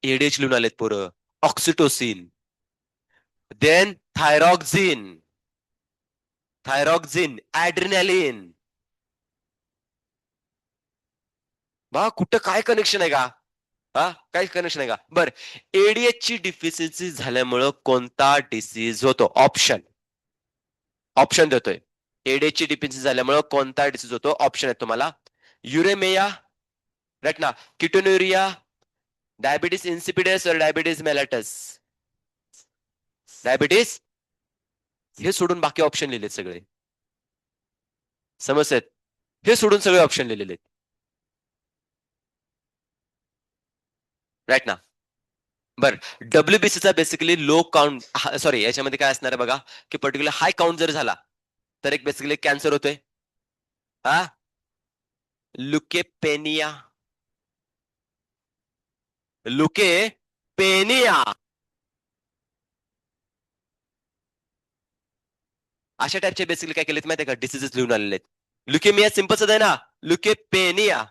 ADH लिहून आलेत पोरं. Oxytocin. Then thyroxine. Thyroxine adrenaline. बा कुठं काय कनेक्शन आहे का? काही कनेक्शन आहे का? बर. ADH ची डिफिशियन्सी झाल्यामुळं कोणता डिसीज होतो? ऑप्शन. ऑप्शन देतोय. ADH ची डिफिशियन्सी झाल्यामुळं कोणता डिसीज होतो? ऑप्शन आहे तुम्हाला. युरेमिया. राईट ना. किटोन्युरिया. डायबिटीस इन्सिपिडस और डायबिटीस मेलाटस. डायबिटीस. हे सोडून बाकी ऑप्शन लिहिले सगळे. समजत? हे सोडून सगळे ऑप्शन लिहिलेले. राईट ना. बर. WBCचा बेसिकली लो काउंट, सॉरी याच्यामध्ये काय असणार आहे बघा, की पर्टिक्युलर हाय काउंट जर झाला तर एक बेसिकली कॅन्सर होतोय. हा लुकेपेनिया. लुकेपेनिया. अशा टाईपचे बेसिकली काय केलेत माहितीये का? डिसीजेस लिहून आलेले आहेत. लुकेमिया सिंपलच आहे ना. लुकेपेनिया.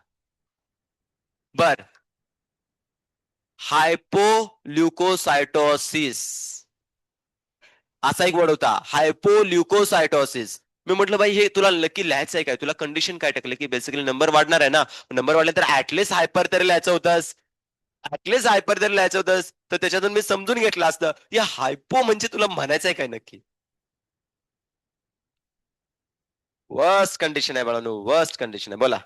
बर. हायपोल्युकोसायटोसिस असा एक वर्ड होता. हायपोल्युकोसायटोसिस. मी म्हटलं भाई हे तुला नक्की लिहायचं आहे काय? तुला कंडिशन काय टाकलं की बेसिकली नंबर वाढणार आहे ना. नंबर वाढले तर ऍटलिस्ट हायपर तरी लिहायचं होतंस. ऍटलिस्ट हायपर तरी लिहायचं होतंस तर त्याच्यातून मी समजून घेतलं असतं. या हायपो म्हणजे तुला म्हणायचंय काय नक्की? वर्स्ट कंडिशन आहे बाळांनो. वर्स्ट कंडिशन आहे. बोला.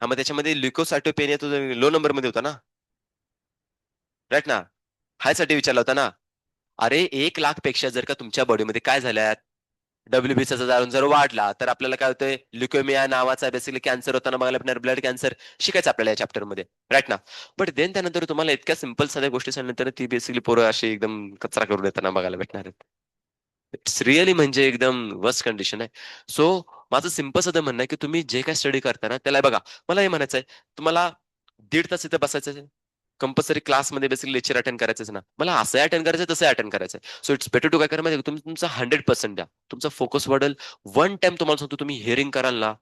हा मग त्याच्यामध्ये ल्युकोसायटोपेनिया तुझा लो नंबर मध्ये होता ना. राईट ना. हायसाठी विचारला होता ना. अरे 1 लाख पेक्षा जर का तुमच्या बॉडीमध्ये काय झाल्यात WBCचा जाळून जर वाढला तर आपल्याला काय होतंय? ल्युकेमिया नावाचा बेसिकली कॅन्सर होताना बघायला भेटणार. ब्लड कॅन्सर शिकायचं आपल्याला या चॅप्टर मध्ये. राईट ना. बट देन त्यानंतर तुम्हाला इतक्या सिंपल साध्या गोष्टी सांगितल्यानंतर ती बेसिकली पोरं अशी एकदम कचरा करून देताना बघायला भेटणार आहेत. इट्स रिअली म्हणजे एकदम वर्स्ट कंडिशन आहे. सो माझं सिंपल साधं म्हणणं आहे की तुम्ही जे काय स्टडी करता ना त्याला बघा. मला हे म्हणायचं आहे तुम्हाला 1.5 तास इथे बसायचं. कंपल्सरी क्लासमध्ये बेसिकली लेक्चर अटेंड करायचंच ना. मला असं अटेंड करायचं तसं अटेंड करायचं. सो इट्स बेटर टू काय करा माहिती तुम्ही तुमचा 100% द्या. तुमचा फोकस वाढेल. वन टाइम तुम्हाला सांगतो तुम्ही हिअरिंग कराल ना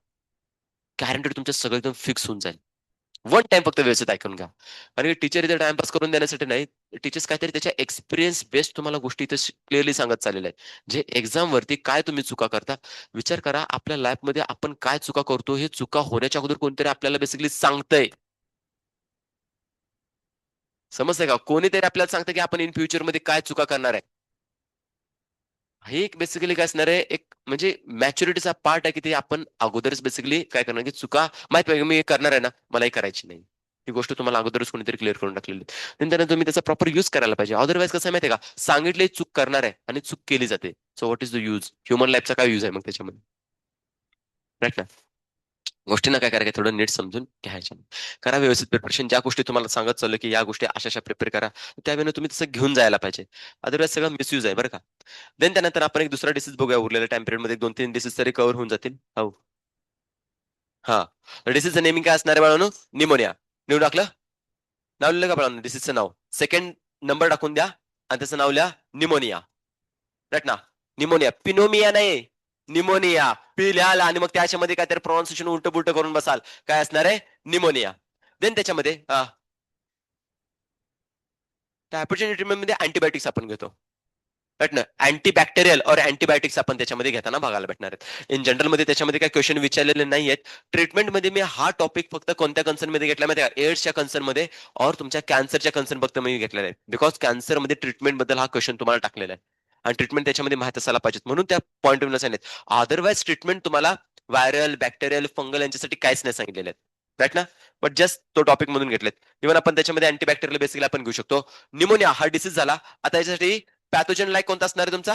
गॅरंटेड तुमचं सगळं एकदम फिक्स होऊन जाईल. वन टाइम फक्त व्यवस्थित ऐकून घ्या. आणि टीचर इथे टाइमपास करून देण्यासाठी नाही. टीचर्स काहीतरी त्याच्या एक्सपिरियन्स बेस्ड तुम्हाला गोष्टी इथे क्लिअरली सांगत चाललेल्या आहेत. जे एक्झाम वरती काय तुम्ही चुका करता विचार करा. आपल्या लाईफमध्ये आपण काय चुका करतो हे चुका होण्याच्या अगोदर कोणतरी आपल्याला बेसिकली सांगतंय. समजतंय का? कोणीतरी आपल्याला सांगतं की आपण इन फ्युचर मध्ये काय चुका करणार आहे. हे एक बेसिकली काय असणार आहे एक म्हणजे मॅच्युरिटीचा पार्ट आहे की ते आपण अगोदरच बेसिकली काय करणार की चुका माहित पाहिजे मी करणार आहे ना मला हे करायची नाही. ही गोष्ट तुम्हाला अगोदरच कोणीतरी क्लिअर करून टाकलेली आहे. त्यानंतर तुम्ही त्याचा प्रॉपर युज करायला पाहिजे. अदरवाईज कसं आहे माहिती आहे का, सांगितले चूक करणार आहे आणि चूक केली जाते. So what is the use? Human लाईफचा काय यूज आहे मग त्याच्यामध्ये? राईट ना. गोष्टींना काय करायचं, थोडं नीट समजून घ्यायच्या. करा व्यवस्थित प्रिपरेशन. ज्या गोष्टी तुम्हाला सांगत चाललं की या गोष्टी अशा अशा प्रिपेअर करा, त्यावेळेला तुम्ही तसं घेऊन जायला पाहिजे. अदरवाईज सगळं मिसयूज आहे बरं का. देन त्यानंतर आपण एक दुसरा डिसीज बघूया. उरलेल्या टाइम पिरियड मध्ये 2-3 डिसीज तरी कव्हर होऊन जातील. हो. हा. डिसीजचं नेमिंग काय असणार आहे बाळांनो? निमोनिया. लिहून टाकलं? नाव लिहिलं का बाळांनो डिसीजचं नाव? सेकंड नंबर टाकून द्या आणि त्याचं नाव लिहा निमोनिया. राईट ना. निमोनिया. पिनोमिया नाही, निमोनिया. पी लिहाल आणि मग त्याच्यामध्ये काहीतरी प्रोनाउन्सिएशन उलट पुलट करून बसाल. काय असणार आहे? निमोनिया. देन त्याच्यामध्ये टायफॉइडच्या ट्रीटमेंटमध्ये अँटीबायोटिक्स आपण घेतो. राईट ना. अँटीबॅक्टेरियल और अँटीबायोटिक्स आपण त्याच्यामध्ये घेताना बघायला भेटणार आहेत. इन जनरल मध्ये त्याच्यामध्ये काही क्वेश्चन विचारलेले नाही आहेत. ट्रीटमेंटमध्ये मी हा टॉपिक फक्त कोणत्या कन्सर्न मध्ये घेतला माहिती आहे? एड्सच्या कन्सर्न मध्ये और तुमच्या कॅन्सरच्या कन्सर्न फक्त मी घेतलेला आहे. बिकॉज कॅन्सरमध्ये ट्रीटमेंट बद्दल हा क्वेश्चन तुम्हाला टाकलेला आहे आणि ट्रीटमेंट त्याच्यामध्ये माहिती असायला पाहिजे म्हणून त्या पॉईंट ऑफ सांगितलं. अदरवाईज ट्रीटमेंट तुम्हाला व्हायरल, बॅक्टेरियल, फंगल यांच्यासाठी काहीच नाही सांगितलेले आहेत. राईट ना. बट जस्ट तो टॉपिक मधून घेतलेत. इव्हन आपण त्याच्यामध्ये अँटीबॅक्टेरियल बेसिकली आपण घेऊ शकतो. निमोनिया हा डिसीज झाला. आता याच्यासाठी पॅथोजन लाईक कोणता असणार आहे तुमचा?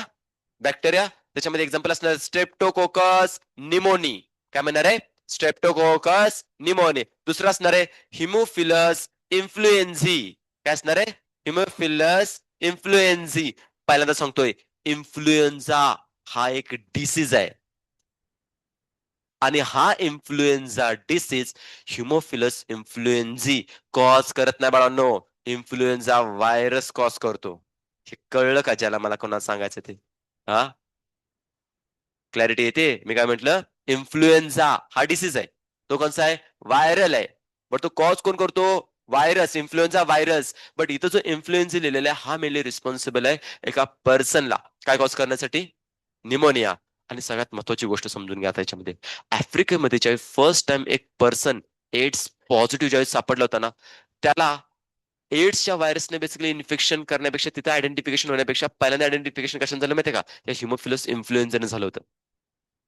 बॅक्टेरिया. त्याच्यामध्ये एक्झाम्पल असणार स्ट्रेप्टोकोकस निमोनी. काय म्हणणार आहे? Streptococcus pneumoniae. दुसरा असणार आहे हिमोफिलस इन्फ्लुएन्झी. काय असणार आहे? हिमोफिलस इन्फ्लुएन्झी. पहिल्यांदा सांगतोय, इन्फ्लुएन्झा हा एक डिसीज आहे आणि हा इन्फ्लुएन्झा डिसीज हिमोफिलस इन्फ्लुएन्झी कॉज करत नाही बाळांनो. इन्फ्लुएन्झा व्हायरस कॉज करतो. हे कळलं का ज्याला मला कोणाला सांगायचं ते? हा. क्लॅरिटी येते? मी काय म्हटलं? इन्फ्लुएन्झा हा डिसीज आहे. तो कोणता आहे? व्हायरल आहे. बट तो कॉज कोण करतो? व्हायरस. Influenza virus. बट इथं जो इन्फ्लुएन्झा लिहिलेला आहे हा मेनली रिस्पॉन्सिबल आहे एका पर्सनला काय कॉज करण्यासाठी? निमोनिया. आणि सगळ्यात महत्वाची गोष्ट समजून घ्या त्याच्यामध्ये, आफ्रिकेमध्ये ज्यावेळी फर्स्ट टाइम एक पर्सन एड्स पॉझिटिव्ह ज्यावेळी सापडला होता ना, त्याला एड्सच्या व्हायरसने बेसिकली इन्फेक्शन करण्यापेक्षा, तिथे आयडेंटिफिकेशन होण्यापेक्षा पहिल्यांदा आयडेंटिफिकेशन कशाने झालं माहिती का? या हिमोफिलस इन्फ्लुएन्झाने झालं होतं.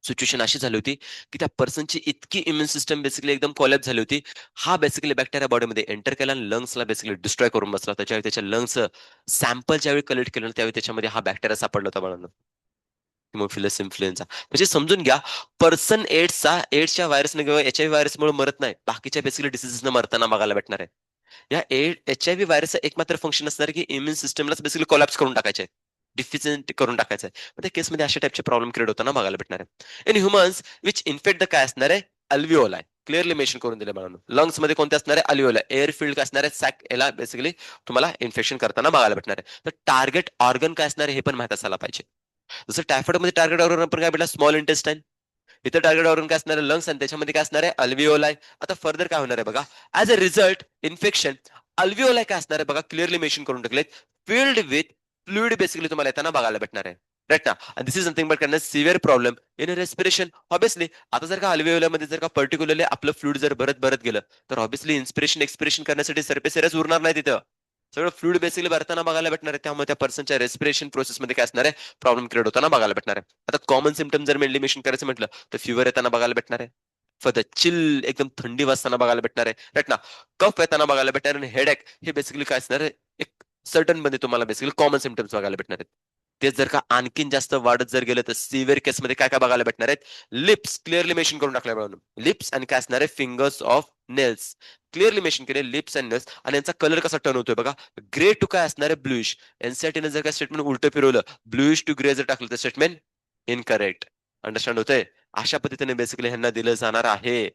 सिच्युएशन अशी झाली होती की त्या पर्सनची इतकी इम्युन सिस्टम बेसिकली एकदम कॉलॅप्स झाली होती. हा बेसिकली बॅक्टेरिया बॉडीमध्ये एंटर केला आणि लंग्सला बेसिकली डिस्ट्रॉय करून बसला. त्याच्यावेळी त्याच्या लंग्स सॅम्पल ज्यावेळी कलेक्ट केलं त्यावेळी त्याच्यामध्ये हा बॅक्टेरिया सापडला होता बाळांनो. Haemophilus influenza. म्हणजे समजून घ्या, पर्सन एड्सच्या व्हायरसने किंवा एचआयव्ही व्हायरसमुळे मरत नाही, बाकीच्या बेसिकली डिसीजेसने मरताना बघायला भेटणार आहे. या एचआयव्ही व्हायरसचा एकमात्र फंक्शन असणार की इम्युन सिस्टमलाच बेसिकली कोलॅप्स करून टाकायचे, डिफिशियंट करून टाकायचं आहे. मग त्या केसमध्ये अशा टाईपचे प्रॉब्लेम क्रिएट होताना बघायला भेटणार आहे. In humans which infect the काय असणार आहे? अल्विओलाय. क्लिअरली मेन्शन करून दिले मला. लंग्स मध्ये कोणते असणार आहे? अल्विओलाय. एअर फील्ड काय असणार आहे? सॅक. याला बेसिकली तुम्हाला इन्फेक्शन करताना बघायला भेटणार आहे. तर टार्गेट ऑर्गन काय असणार आहे हे पण माहित असायला पाहिजे. जसं टायफॉइड मध्ये टार्गेट ऑर्गन आपण काय भेटला? Small intestine. इथं टार्गेट ऑर्गन काय असणार आहे? लंग्स. आणि त्याच्यामध्ये काय असणार आहे? अल्विओलाय. आता फर्दर काय होणार आहे बघा, ऍज अ रिझल्ट इन्फेक्शन. अल्विओलाय काय असणार आहे बघा, क्लिअरली मेन्शन करून टाकलेत, फिल्ड विथ फ्लुइड बेसिकली तुम्हाला येताना बघायला भेटणार आहे. राईट ना. आणि this is nothing but can severe problem in respiration. Obviously आता जर का अल्विओलामध्ये जर का पर्टिक्युलरली आपलं फ्लुइड जर भरत भरत गेलं तर ऑब्विसली इन्स्पिरेशन एक्सपिरेशन करण्यासाठी सरफेस एरियाच उरणार नाही तिथं. सगळं फ्लुइड बेसिकली भरताना बघायला भेटणार आहे. त्यामुळे त्या पर्सनच्या रेस्पिरेशन प्रोसेसमध्ये काय असणार आहे? प्रॉब्लेम क्रिएट होताना बघायला भेटणार आहे. आता कॉमन सिम्टम जर मेनली मेन्शन करायचं म्हटलं तर फिवर येताना बघायला भेटणार आहे. फक्त चिल एकदम थंडी वाजताना बघायला भेटणार आहे. राईट ना. कफ येताना बघायला भेटणार आहे. आणि हेडेक हे बेसिकली काय असणार आहे? एक सर्टन मध्ये तुम्हाला बेसिकली कॉमन सिम्टम्स बघायला भेटणार आहेत. तेच जर का आणखीन जास्त वाढत जर गेलं तर सिव्हिअर केसमध्ये काय काय बघायला भेटणार आहेत? लिप्स. क्लिअरली मेन्शन करून टाकल्या म्हणून लिप्स. आणि काय असणार आहे? Fingers of nails. Clearly mention केले लिप्स अँड नेल्स. आणि यांचा कलर कसा टर्न होतोय बघा, ग्रे टू काय असणार आहे? ब्लूइश. एनसीआरटीने जर काय स्टेटमेंट उलट फिरवलं, ब्लूइश टू ग्रे जर टाकलं तर स्टेटमेंट इनकरेक्ट. अंडरस्टँड होतंय? अशा पद्धतीने बेसिकली ह्यांना दिलं जाणार आहे.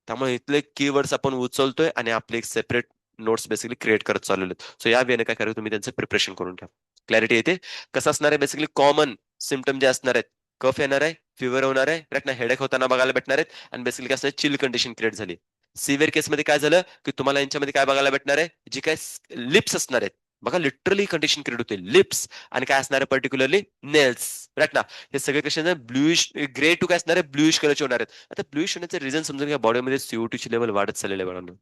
त्यामुळे इथले कीवर्ड्स आपण उचलतोय आणि आपले एक सेपरेट नोट्स बेसिकली क्रिएट करत चाललेले. सो या वेने काय करायचं, तुम्ही त्यांचं प्रिपरेशन करून घ्या. क्लॅरिटी येते? कसं असणार आहे? बेसिकली कॉमन सिम्टम जे असणार आहेत, कफ येणार आहे, फिवर होणार आहे, राईट ना, हेडेक होताना बघायला भेटणार आहेत. आणि बेसिकली काय असणार? चिल कंडिशन क्रिएट झाली. सिव्हिअर केसमध्ये काय झालं की तुम्हाला यांच्यामध्ये काय बघायला भेटणार आहे? जी काय लिप्स असणार आहेत बघा, लिटरली कंडिशन क्रिएट होते लिप्स. आणि काय असणार आहे? Particularly nails. राईट ना. हे सगळे कसे ब्लूइश ग्रे टू काय असणार आहे? ब्लूइश कलरचे होणार आहेत. आता ब्लूइश होण्याचं रिझन समजून घ्या, बॉडीमध्ये CO2 ची लेवल वाढत चाललेले आहे बाळांनो.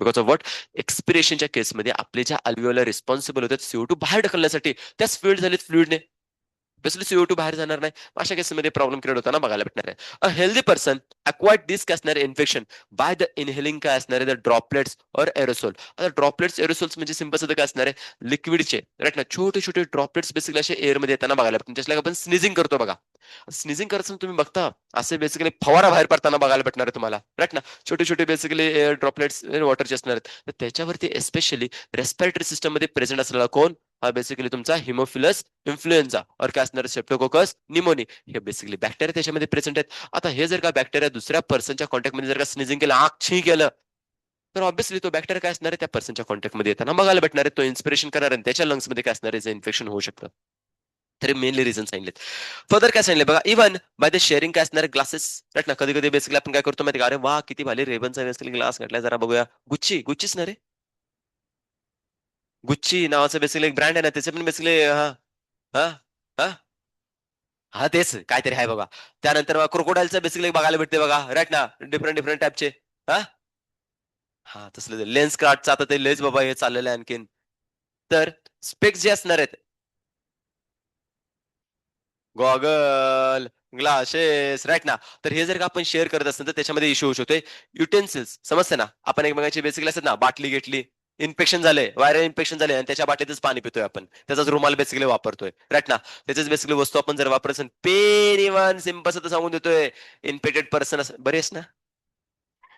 Because of what? एक्सपिरेशनच्या केसमध्ये आपले ज्या अल्विओला रिस्पॉन्सिबल होतात CO2 बाहेर ढकलण्यासाठी, त्याच फील्ड झालेत फ्लुइडने. बेसिकली CO2 बाहेर जाणार नाही. अशा केसमध्ये प्रॉब्लेम क्रिएट होताना बघायला भेटणार आहे. अ हेल्दी पर्सन अक्वायर्ड दिस काय असणार इन्फेक्शन बाय द इनहेलिंग काय असणार आहे द ड्रॉपलेट्स और एरोसोल. आता ड्रॉपलेट्स एरोसोल्स म्हणजे सिंपल साधं काय असणार आहे लिक्विडचे राईट ना छोटे छोटे ड्रॉपलेट्स बेसिकली असे एअरमध्ये येताना बघायला भेटतात. जसं आपण स्निझिंग करतो बघा. स्निझिंग करताना तुम्ही बघता असे बेसिकली फवारा बाहेर पडताना बघायला भेटणार आहे तुम्हाला राईट ना छोटे छोटे बेसिकली एअर ड्रॉपलेट्स वॉटरचे असणार आहेत. तर त्याच्यावरती एस्पेशली रेस्पिरेटरी सिस्टम मध्ये प्रेझेंट असलेला कोण हा बेसिकली तुमचा हिमोफिलस इन्फ्लुएन्झा और काय असणार सेप्टोकोकस निमोनी हे बेसिकली बॅक्टेरिया त्याच्यामध्ये प्रेझेंट आहेत. आता हे जर का बॅक्टेरिया दुसऱ्या पर्सनच्या कॉन्टॅक्टमध्ये जर का स्निझिंग केलं आग छी केलं तर ऑब्व्हियसली तो बॅक्टेरिया काय असणार आहे त्या पर्सनच्या कॉन्टॅक्टमध्ये येताना बघायला भेटणार आहे. तो इन्स्पिरेशन करणार आणि त्याच्या लंग्समध्ये काय असणार आहे इन्फेक्शन होऊ शकतं. तर मेनली रिझन सांगितलेत. फर्दर काय सांगितलं बघा इव्हन बाय द शेअरिंग काय असणार ग्लासेस राईट ना कधी कधी बेसिकली आपण काय करतो माहिती का अरे वा किती भारी रेबनचा बेसिकली ग्लास घातलाय जरा बघूया गुच्चीच ना रे गुच्ची नावाचं बेसिकली एक ब्रँड आहे ना त्याचे पण बेसिकली हा हा हा हा तेच काहीतरी आहे बघा. त्यानंतर क्रोकोडाईलचं बेसिकली बघायला भेटते बघा राईट ना डिफरंट डिफरंट टाईपचे हा हा तसलं लेन्स कार्डचं आता ते लेन्स बाबा हे चाललेलं आहे आणखीन. तर स्पेक्स जे असणार आहेत गॉगल ग्लासेस राईट ना तर हे जर का आपण शेअर करत असेल तर त्याच्यामध्ये इश्यू होऊ शकतोय. युटेन्सिल्स समजते ना आपण एकमेकांची बेसिकली असतात ना बाटली घेतली इन्फेक्शन झाले व्हायरल इन्फेक्शन झाले आणि त्याच्या बाटलीतच पाणी पितोय आपण त्याचाच रुमाल बेसिकली वापरतोय राईट ना त्याच्याच बेसिकली वस्तू आपण जर वापरत असेल पेन इवन सिम्पल तर सांगून देतोय इन्फेक्टेड पर्सन बरेच ना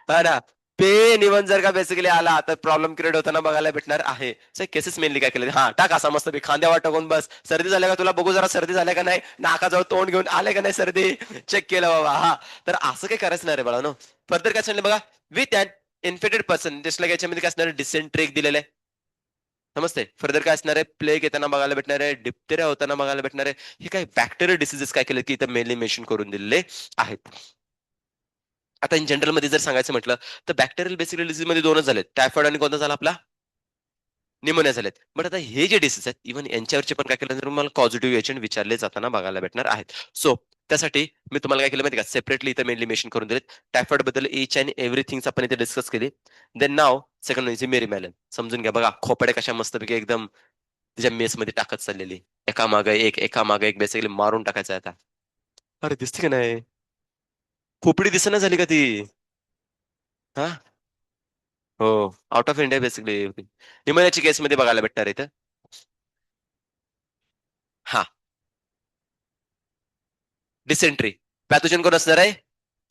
हा ना पेन इव्हन जर का बेसिकली आला तर प्रॉब्लेम क्रिएट होताना बघायला भेटणार आहे. केसेस मेनली काय केले हा टाक असा मस्त खांद्यावर टाकून बस सर्दी झाल्या का तुला बघू जरा सर्दी झाल्या का नाही नाकाजवळ तोंड घेऊन आले का नाही सर्दी चेक केलं बाबा हा तर असं काही करायचं नाही रे बाळा नो. फर्दर काय सांगितलं बघा विथ अन इन्फेक्टेड पर्सन जसं याच्यामध्ये काय असणार डिसेंट्री दिलेलं आहे समजते. फर्दर काय असणार आहे प्लेग येताना बघायला भेटणार आहे डिप्टेरिया होताना बघायला भेटणार आहे. हे काय बॅक्टेरियल डिसिजेस काय केले की इथं मेनली मेन्शन करून दिलेले आहेत. आता इन जनरल मध्ये जर सांगायचं म्हटलं तर बॅक्टेरियल बेसिकली डिसीज मध्ये दोनच झालेत टायफॉइड आणि कोणता झाला आपला निमोनिया झालेत. बट आता हे जे डिसीज आहेत इव्हन यांच्यावरचे पण काय केलं तर मला पॉझिटिव्ह एजंट विचारले जाताना बघायला भेटणार आहेत. सो त्यासाठी मी तुम्हाला काय केलं माहिती का सेपरेटली इथं मेनली मेन्शन करून दिलेत. टायफॉइड बद्दल इच अँड एव्हरीथिंग आपण इथे डिस्कस केली. देन नाव सेकंड म्हणजे मेरी मॅलन समजून घ्या बघा खोपड्या कशा मस्तपैकी एकदम तिच्या मेस मध्ये टाकत चाललेली एका मागे एक बेसिकली मारून टाकायचं आता. अरे दिसते का नाही खोपडी दिसना झाली का ती हा हो आउट ऑफ इंडिया बेसिकली निमोनियाची केस मध्ये बघायला भेटणार इथं. हा डिसेंट्री पॅथोजन कोण असणार आहे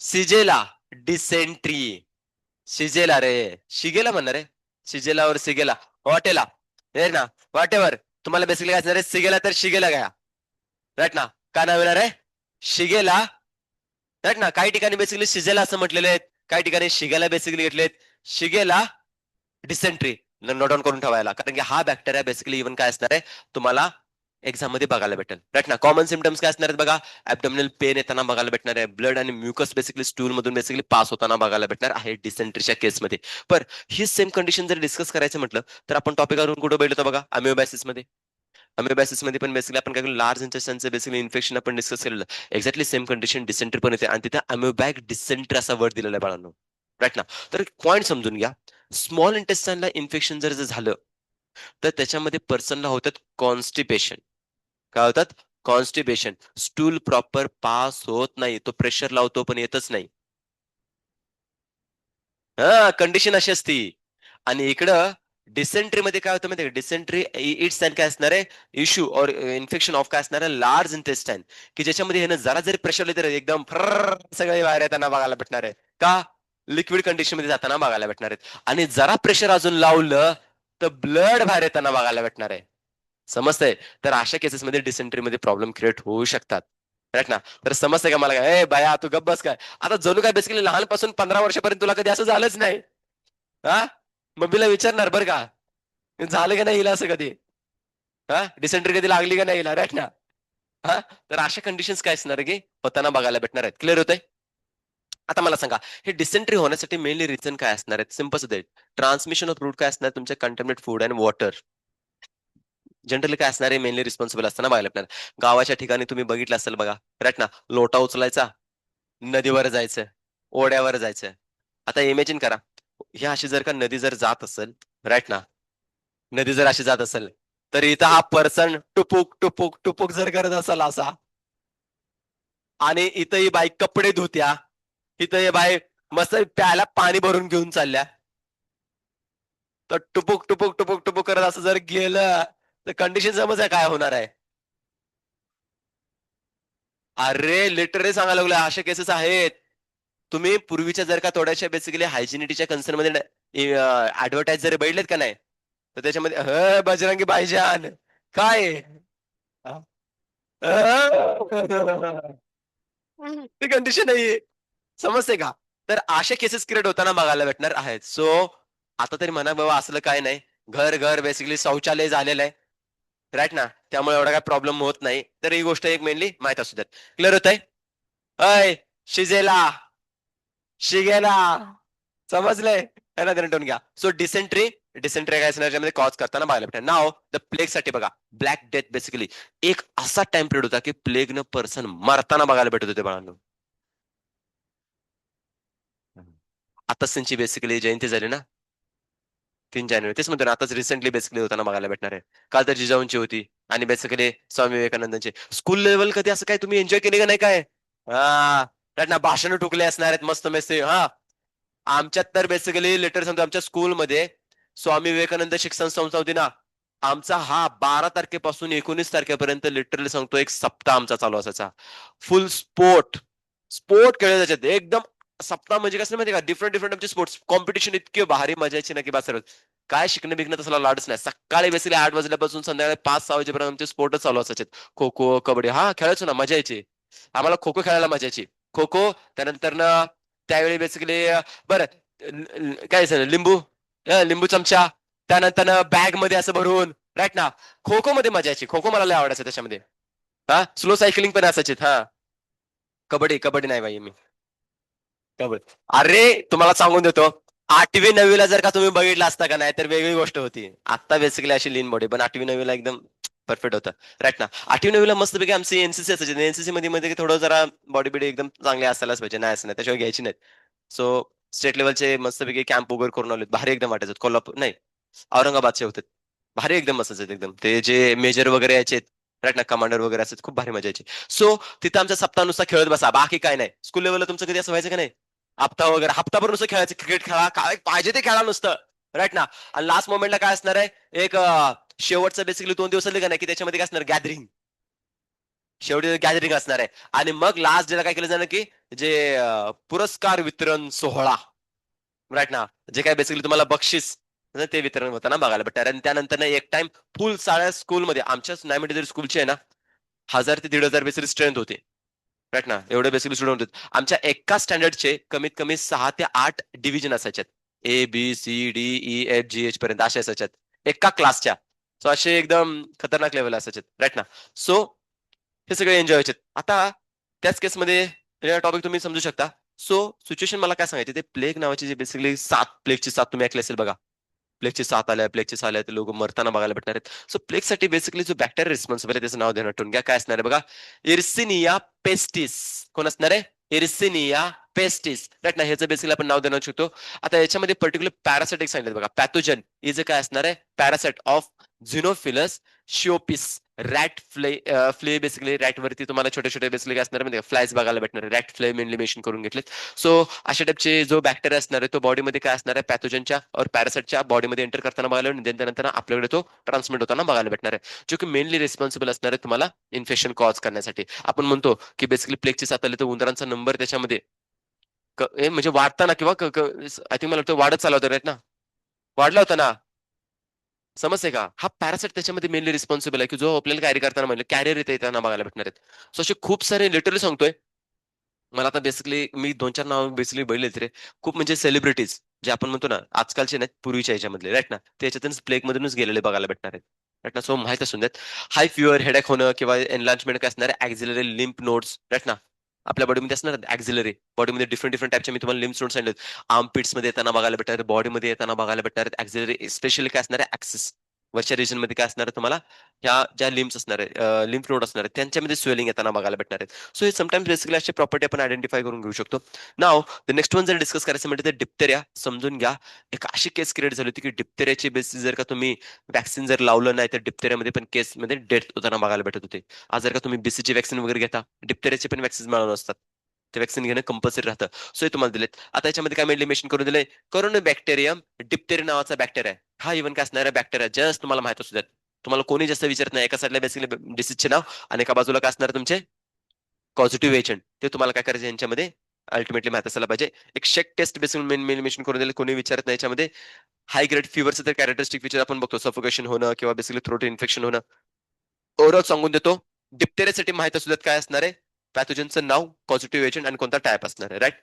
सिजेला डिसेंट्री शिजेला रे शिगेला म्हणणार आहे शिजेला और सिगेला हॉटेला हे ना वॉट तुम्हाला बेसिकली काय असणार आहे सिगेला तर शिगेला गया राईट ना काय नाव येणार आहे शिगेला राईट ना काही ठिकाणी बेसिकली शिजेला असं म्हटलेले आहेत काही ठिकाणी शिगेला बेसिकली घेतलेत शिगेला डिसेंट्री नोट डाऊन करून ठेवायला कारण की हा बॅक्टेरिया बेसिकली इव्हन काय असणार आहे तुम्हाला एक्झाम मध्ये बघायला भेटेल राईट ना कॉमन सिम्टम्स काय असणार आहेत बघा ऍबडोमिनल पेन येताना बघायला भेटणार आहे ब्लड आणि म्युकस बेसिकली स्टूल मधून बेसिकली पास होताना बघायला भेटणार आहे डिसेंट्रीच्या केसमध्ये. पर ही सेम कंडिशन जर डिस्कस करायचं म्हटलं तर आपण टॉपिकवरून कुठं बैठतो बघा अमिओबॅसिस मध्ये अमिओबॅसिस मध्ये पण बेसिकली आपण काय लार्ज इंटेस्टाइनचं बेसिकली इन्फेक्शन आपण डिस्कस केलेलं एक्झॅक्टली सेम कंडिशन डिसेंट्री पण येते आणि तिथे अमिओबॅक डिसेंट्री असा वर्ड दिलेला आहे बाळांनो राईट ना. तर पॉईंट समजून घ्या स्मॉल इंटेस्टाइनला इन्फेक्शन जर झालं तर त्याच्यामध्ये पर्सनला होतात कॉन्स्टिपेशन काय होतात कॉन्स्टिपेशन स्टूल प्रॉपर पास होत नाही तो प्रेशर लावतो पण येतच नाही हा कंडिशन अशी असती. आणि इकडं डिसेंट्री मध्ये काय होतं माहिती डिसेंट्री इट्स अँड काय असणार आहे इश्यू और इन्फेक्शन ऑफ काय असणार आहे लार्ज इंटेस्टाईन की ज्याच्यामध्ये हे जरा जरी प्रेशर तर एकदम सगळे बाहेर येताना बघायला भेटणार आहे का लिक्विड कंडिशन मध्ये जाताना बघायला भेटणार आहेत आणि जरा प्रेशर अजून लावलं तर ब्लड बाहेर येताना बघायला भेटणार आहे समजतंय. तर अशा केसेसमध्ये डिसेंट्री मध्ये प्रॉब्लेम क्रिएट होऊ शकतात राईट ना. तर समजतंय का मला काय ए बाया तू गप्प बस काय आता जणू काय बेसिकली लहानपासून 15 वर्षापर्यंत तुला कधी असं झालंच नाही हा मम्मीला विचारणार बरं का झालं का नाही हिला असं कधी हा डिसेंट्री कधी लागली का नाही हिला राईट ना. हा तर अशा कंडिशन्स काय असणार की होताना बघायला भेटणार आहेत क्लिअर होतंय. आता मला सांगा हे डिसेंट्री होण्यासाठी मेनली रिझन काय असणार आहेत सिम्पल ट्रान्समिशन ऑफ फ्रूट काय असणार तुमच्या contaminate food and water generally काय असणार आहे मेनली रिस्पॉन्सिबल असताना बघायला भेटणार. गावाच्या ठिकाणी तुम्ही बघितलं असेल बघा राईट ना लोटा उचलायचा नदीवर जायचं ओढ्यावर जायचं. आता इमॅजिन करा ही अशी जर का नदी जर जात असेल राईट ना नदी जर अशी जात असेल तर इथं हा पर्सन टुपुक टुपुक टुपुक जर करत असाल असा, आणि इथं ही बाई कपडे धुत्या, इथं ही बाई मस्त प्यायला पाणी भरून घेऊन चालल्या, तर टुपुक टुपुक टुपुक टुपुक करत असं जर गेलं तर कंडिशन समज काय होणार आहे. अरे लिटरली सांगायला लागलो, अशा केसेस आहेत. तुम्ही पूर्वीच्या जर का थोड्याशा बेसिकली हायजिनिटीच्या कन्सर्न मध्ये ऍडव्हर्टाईज जर बघितलेत का नाही, तर त्याच्यामध्ये बजरंगी भाईजान काय ती कंडिशन नाहीये, समजते का? तर अशा केसेस क्रिएट होताना बघायला भेटणार आहेत. सो आता तरी म्हणा बाबा असलं काय नाही, घर घर बेसिकली शौचालय झालेलं आहे, राईट ना, त्यामुळे एवढा काय प्रॉब्लेम होत नाही. तर ही गोष्ट एक मेनली माहित असू द्यात. क्लिअर होत आहे? अय शिजेला शिगेला समजलंय, याला नोटून घ्या. सो डिसेंट्री, डिसेंट्री काय मध्ये कॉज करताना बघायला भेटणार. नाव द प्लेग साठी बघा, ब्लॅक डेथ बेसिकली एक असा टाइम पिरियड होता की प्लेग न पर्सन मरताना बघायला भेटत होते बाळांनो. आताच त्यांची बेसिकली जयंती झाली ना, 3 जानेवारी, तेच म्हणतो ना, आताच रिसेंटली बेसिकली होताना बघायला भेटणार आहे. काल तर जिजाऊंची होती, आणि बेसिकली स्वामी विवेकानंदांची. स्कूल लेवल कधी असं काय तुम्ही एन्जॉय केले का नाही काय? हा, ना भाषण ठोकले असणार आहेत मस्त मस्त. हा, आमच्यात तर बेसिकली लेटर सांगतो, आमच्या स्कूलमध्ये स्वामी विवेकानंद शिक्षण संस्था होती ना, आमचा हा 12 तारखेपासून 19 तारखेपर्यंत लिटरली सांगतो एक सप्ताह आमचा चालू असायचा. फुल स्पोर्ट, स्पोर्ट खेळले जायचे एकदम. सप्ताह म्हणजे कसं माहिती का, डिफरंट डिफरंट आमचे स्पोर्ट्स कॉम्पिटिशन इतके भारी मजा यायची ना की बस. काय शिकणं बिकणं तसला लाडच नाही. सकाळी बेसिकली 8 वाजल्यापासून संध्याकाळी 5-6 वाजेपर्यंत आमचे स्पोर्टच चालू असायचे. खो खो, कबड्डी, हा खेळायचो ना, मजा यायची. आम्हाला खो खो खेळायला मजा यायची. खो खो, त्यानंतर ना त्यावेळी बेसिकली बरं काय झालं, लिंबू, लिंबू चमचा, त्यानंतर बॅग मध्ये असं भरून, राईट ना. खो खो मध्ये मजा यायची, खो खो मला लय आवडायचं त्याच्यामध्ये. हा, स्लो सायकलिंग पण असायची. हा, कबड्डी, कबड्डी नाही बाई मी. कबड्डी, अरे तुम्हाला सांगून देतो, 8वी 9वीला जर का तुम्ही बघितलं असता का नाही, तर वेगळी गोष्ट होती. आता बेसिकली अशी लीन बॉडी, पण 8वी 9वीला एकदम परफेक्ट होतं, राईट ना. 8वी 9वीला मस्तपैकी आमची एनसीसी असायची. एनसीसी मध्ये मध्ये थोडं जरा बॉडी बिडी एकदम चांगली असायलाच पाहिजे, नाही असं नाही त्याशिवाय घ्यायची नाहीत. सो स्टेट लेवलचे मस्तपैकी कॅम्प वगैरे करून आले, भारी एकदम वाटायचं. कोल्हापूर नाही, औरंगाबादचे होते, भारी एकदम असायचे एकदम. ते जे मेजर वगैरे यायचे, राईट ना, कमांडर वगैरे असायचे, खूप भारी मजा यायची. सो तिथं आमचा सप्ताह नुसता खेळत बसा, बाकी काय नाही. स्कूल लेवलला तुमचं कधी असं व्हायचं का नाही, हप्ता वगैरे हप्ताभर नुसतं खेळायचं, क्रिकेट खेळा, काय पाहिजे ते खेळा नुसतं, राईट ना. आणि लास्ट मोमेंटला काय असणार आहे, एक शेवटचं बेसिकली 2 दिवस का नाही, की त्याच्यामध्ये काय असणार, गॅदरिंग, शेवटी गॅदरिंग असणार आहे. आणि मग लास्ट डेला काय केलं जाणार की जे पुरस्कार वितरण सोहळा, राईट ना, जे काय बेसिकली तुम्हाला बक्षीस ते वितरण होताना बघायला भेटणार. आणि त्यानंतर ना एक टाइम फुल साऱ्या स्कूलमध्ये, आमच्याच नाही स्कूलची आहे ना, 1000 ते 1500 बेसिकली स्ट्रेंथ होते, राईट ना, एवढे बेसिकली स्टुडंट होते. आमच्या एका स्टँडर्डचे कमीत कमी 6 ते 8 डिव्हिजन असायच्यात, ABCDEFGH पर्यंत असे असायच्यात एका क्लासच्या. सो असे एकदम खतरनाक लेवल असायचे, राईट ना. सो हे सगळे एन्जॉय व्हायचे. आता त्याच केसमध्ये टॉपिक तुम्ही समजू शकता. सो सिच्युएशन मला काय सांगायचे, ते प्लेग नावाची जे बेसिकली 7 प्लेगची 7 तुम्ही ऐकले असेल बघा, प्लेगची 7 आल्या, प्लेगची 6 आल्या, ते लोक मरताना बघायला भेटणार आहेत. सो प्लेगसाठी बेसिकली जो बॅक्टेरिया रिस्पॉन्सिबल आहे त्याचं नाव देणं ठेवून घ्या, काय असणार आहे बघा, इर्सिनिया पेस्टिस. कोण असणार आहे, इर्सिनिया पेस्टिस, राईट ना, ह्याचं बेसिकली आपण नाव देणं शकतो. आता याच्यामध्ये पर्टिक्युलर पॅरासाइटिक सांगितलं बघा, पॅथोजन इज काय असणार आहे, parasite of Xenopsylla cheopis, rat flea, flea basically rat वरती तुम्हाला छोटे छोटे बेसिकली काय असणार म्हणजे फ्लायज बघायला भेटणार, रॅट फ्ले मेनली मेन्शन करून घेतलेत. सो अशा टाईपचे जो बॅक्टेरिया असणार आहे तो बॉडीमध्ये काय असणार आहे, पॅथोजनच्या और पॅरासाइटच्या बॉडीमध्ये एंटर करताना बघायला भेटणार, त्यानंतर आपल्याकडे तो ट्रान्समिट होताना बघायला भेटणार आहे, जो की मेनली रिस्पॉन्सिबल असणार आहे तुम्हाला इन्फेक्शन कॉज करण्यासाठी. आपण म्हणतो की बेसिकली प्लेगची 7 आली तर उंदरांचा नंबर त्याच्यामध्ये म्हणजे वाढताना किंवा आय थिंक मला वाटतं वाढत चालला होता, राईट ना, वाढला होता ना, समजते का. हा पॅरासाइट त्याच्यामध्ये मेनली रिस्पॉन्सिबल आहे, की जो आपल्याला कॅरी करताना म्हणजे कॅरियर येते त्यांना बघायला भेटणार आहेत. सो असे खूप सारे लिटरली सांगतोय, मला आता बेसिकली मी 2-4 नाव बेसिकली बघितले रे, खूप म्हणजे सेलिब्रिटीज जे आपण म्हणतो ना आजकालचे नाहीत, पूर्वीच्या याच्यामधले, राईट ना, ते याच्यातून प्लेग मधूनच गेलेले बघायला भेटणार आहेत, राईट ना. सो माहित असून देत, हाय फिवर, हेडेक होणं किंवा एनलार्जमेंट काय असणार आहे, ऍक्झिलरी लिम्फ नोड्स, राईट ना, आपल्या बॉडीमध्ये असणार ऍक्झिलरी, बॉडीमध्ये डिफरंट डिफरंट टाईपचे मी तुम्हाला लिम्फ नोड्स सांगितले, आर्म पिट्स मध्ये येताना बघायला भेटणार, बॉडीमध्ये येताना बघायला भेटणार ऍक्झिलरी, स्पेशली काय असणार आहे ऍक्सिस, वरच्या रिजन मध्ये काय असणार आहे तुम्हाला, ह्या ज्या लिम्स असणार आहे, लिम्फ नोड असणार आहेत, त्यांच्यामध्ये स्वेलिंग येताना बघायला भेटणार आहेत. सो हे समटाइम्स बेसिकली अशी प्रॉपर्टी आपण आयडेंटिफाय करून घेऊ शकतो. नाव द नेक्स्ट वन जर डिस्कस करायचं म्हणजे ते डिप्थेरिया. समजून घ्या, एक अशी केस क्रिएट झाली होती की डिप्थेरियाची बेसिस जर का तुम्ही वॅक्सिन जर लावलं नाही तर डिप्थेरियामध्ये पण केस मध्ये डेथ होताना बघायला भेटत होते. आज जर का तुम्ही बीसीची वॅक्सिन वगैरे घेता, डिप्थेरियाचे पण वॅक्सिन मिळवून असतात, ते वॅक्सिन घेणं कंपल्सरी राहतं. सो हे तुम्हाला दिलेत. आता याच्यामध्ये काय मेन्शन करून दिलंय, करोना बॅक्टेरियम डिप्थेरिया नावाचा बॅक्टेरिया आहे. हा इव्हन काय असणार आहे बॅक्टेरिया, जस्ट तुम्हाला माहित असू द्यात. तुम्हाला कोणी जास्त विचारत नाही, एका साईडला बेसिकली डिसीजचे नाव आणि एका बाजूला काय असणार तुमचे पॉझिटिव्ह एजंट, ते तुम्हाला काय करायचं यांच्यामध्ये अल्टिमेटली माहित असायला पाहिजे. एक शेक टेस्ट बेसिक मेन्शन करून दिले, कोणी विचारत नाही याच्यामध्ये. हाय ग्रेड फिवरचं तर कॅरेक्टरिस्टिक फीचर आपण बघतो, सफोकेशन होणं किंवा बेसिकली थ्रोट इन्फेक्शन होणं. ओव्हरऑल सांगून देतो, डिप्टेरियासाठी माहित असू द्यात काय असणार आहे, पॅथोजनचं नाव, पॉझिटिव्ह एजंट आणि कोणता टाईप असणार आहे, राईट.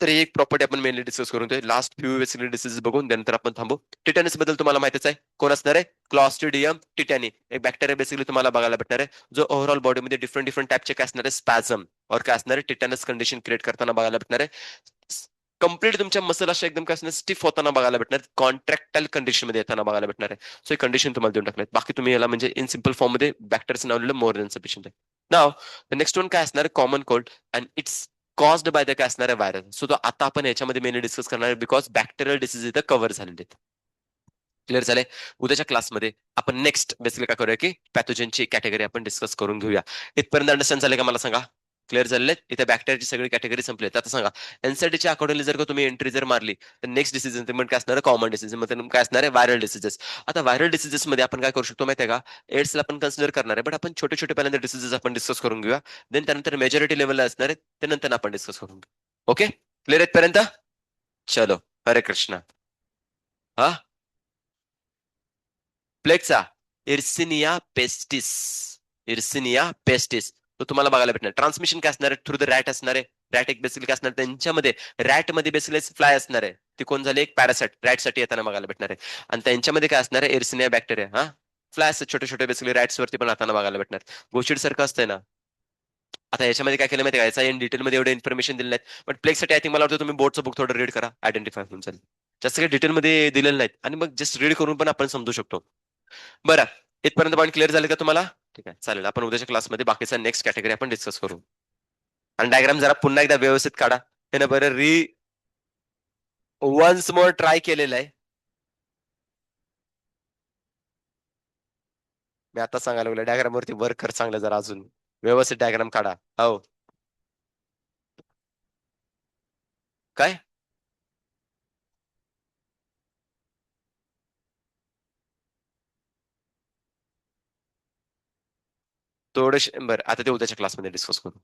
तर ही एक प्रॉपर्टी आपण मेनली डिस्कस करून ते लास्ट फ्यू बेसिकली डिसीज बघून त्यानंतर आपण थांबू. टिटॅनस बद्दल तुम्हाला माहितीच आहे, कोण असणार आहे, क्लॉस्ट्रिडियम टिटॅनी, एक बॅक्टेरिया बेसिकली तुम्हाला बघायला भेटणार आहे, जो ओव्हरऑल बॉडीमध्ये डिफरंट डिफरंट टाईपचे काय असणार आहे, स्पॅझम और काय असणार आहे, टिटॅनस कंडिशन क्रिएट करताना बघायला भेटणार आहे. कम्प्लीट तुमच्या मसल अशा एकदम काय असणार, स्टिफ होताना बघायला भेटणार, कॉन्ट्रॅक्टाइल कंडिशन मध्ये येताना बघायला भेटणार आहे. सो ही कंडिशन तुम्हाला देऊन टाकल्यात. बाकी तुम्ही याला म्हणजे इन सिम्पल फॉर्म मध्ये बॅक्टेरियाचं नाव लिहिलं, मोर दॅन सफिशियंट आहे. नाव द नेक्स्ट वन काय असणार, common cold and it's caused by the काय असणार आहे, व्हायरल. सो तो आता आपण याच्यामध्ये मेनली डिस्कस करणार आहे, बिकॉज बॅक्टेरियल डिसीज इथं कव्हर झालेले आहेत. क्लिअर झाले. उद्याच्या क्लासमध्ये आपण नेक्स्ट बेसिकली काय करूया की पॅथोजनची कॅटेगरी आपण डिस्कस करून घेऊया. इथपर्यंत अंडरस्टँड झाले का मला सांगा. क्लिअर झालेले आहेत. इथे बॅक्टेरियाची सगळी कॅटेगरी संपली. आता सांगा, एनसायटीच्या अकॉर्डिंगली जर का तुम्ही एंट्री जर मारली तर नेक्स्ट डिसीजन म्हणजे काय असणार, कॉमन डिसीजन म्हणजे काय असणार आहे, व्हायरल डिसीजेस. आता व्हायरल डिसीजेस मध्ये आपण काय करू शकतो माहिती आहे का, एड्सला आपण कन्सिडर करणार आहे, बट आपण छोटे छोटे पहिल्यांदा डिसीजेस आपण डिस्कस करून घेऊया. देन त्यानंतर मेजॉरिटी लेवलला असणार आहे, त्यानंतर आपण डिस्कस करून घेऊ. ओके, क्लिअर आहेत चलो, हरे कृष्णा. हा, प्लेगचा इर्सिनिया पेस्टिस, इर्सिनिया पेस्टिस, तो तुम्हाला बघायला भेटणार. ट्रान्समिशन काय असणार आहे, थ्रू द रॅट असणार आहे. रॅट एक बेसिकली काय असणार, त्यांच्यामध्ये रॅट मध्ये बेसिकली फ्लाय असणार आहे, ती कोण झाली, एक पॅरासाइट रॅट साठी येताना बघायला भेटणार आहे. आणि त्यांच्यामध्ये काय असणार आहे, इर्सिनिया बॅक्टेरिया. हा, फ्लाय असतात छोटे छोटे बेसिकली रॅट्स वरती पण राहताना बघायला भेटणार. गोशिड सारखं असतंय ना. आता याच्यामध्ये काय केलं माहिती का, याचा इन डिटेलमध्ये एवढे इन्फॉर्मेशन दिले नाहीत, बट प्लेगसाठी आय थिंक मला वाटतं तुम्ही बोर्डचं बुक थोडं रीड करा, आयडेंटिफाय होऊन जाईल. जास्त काही डिटेलमध्ये दिलेलं नाहीत आणि मग जस्ट रीड करून पण आपण समजू शकतो. बरं, इथपर्यंत पॉईंट क्लिअर झाले का तुम्हाला. ठीक आहे, चालेल. आपण उद्याच्या क्लासमध्ये बाकीचा नेक्स्ट कॅटेगरी आपण डिस्कस करू. आणि डायग्राम जरा पुन्हा एकदा व्यवस्थित काढा. हे ना बरं, वन्स मोर ट्राय केलेलं आहे. मी आता सांगायला लागलो, डायग्राम वरती वर्क कर चांगलं, जरा अजून व्यवस्थित डायग्राम काढा. हो, काय थोडं बरं, आता ते उद्याच्या क्लासमध्ये डिस्कस करू.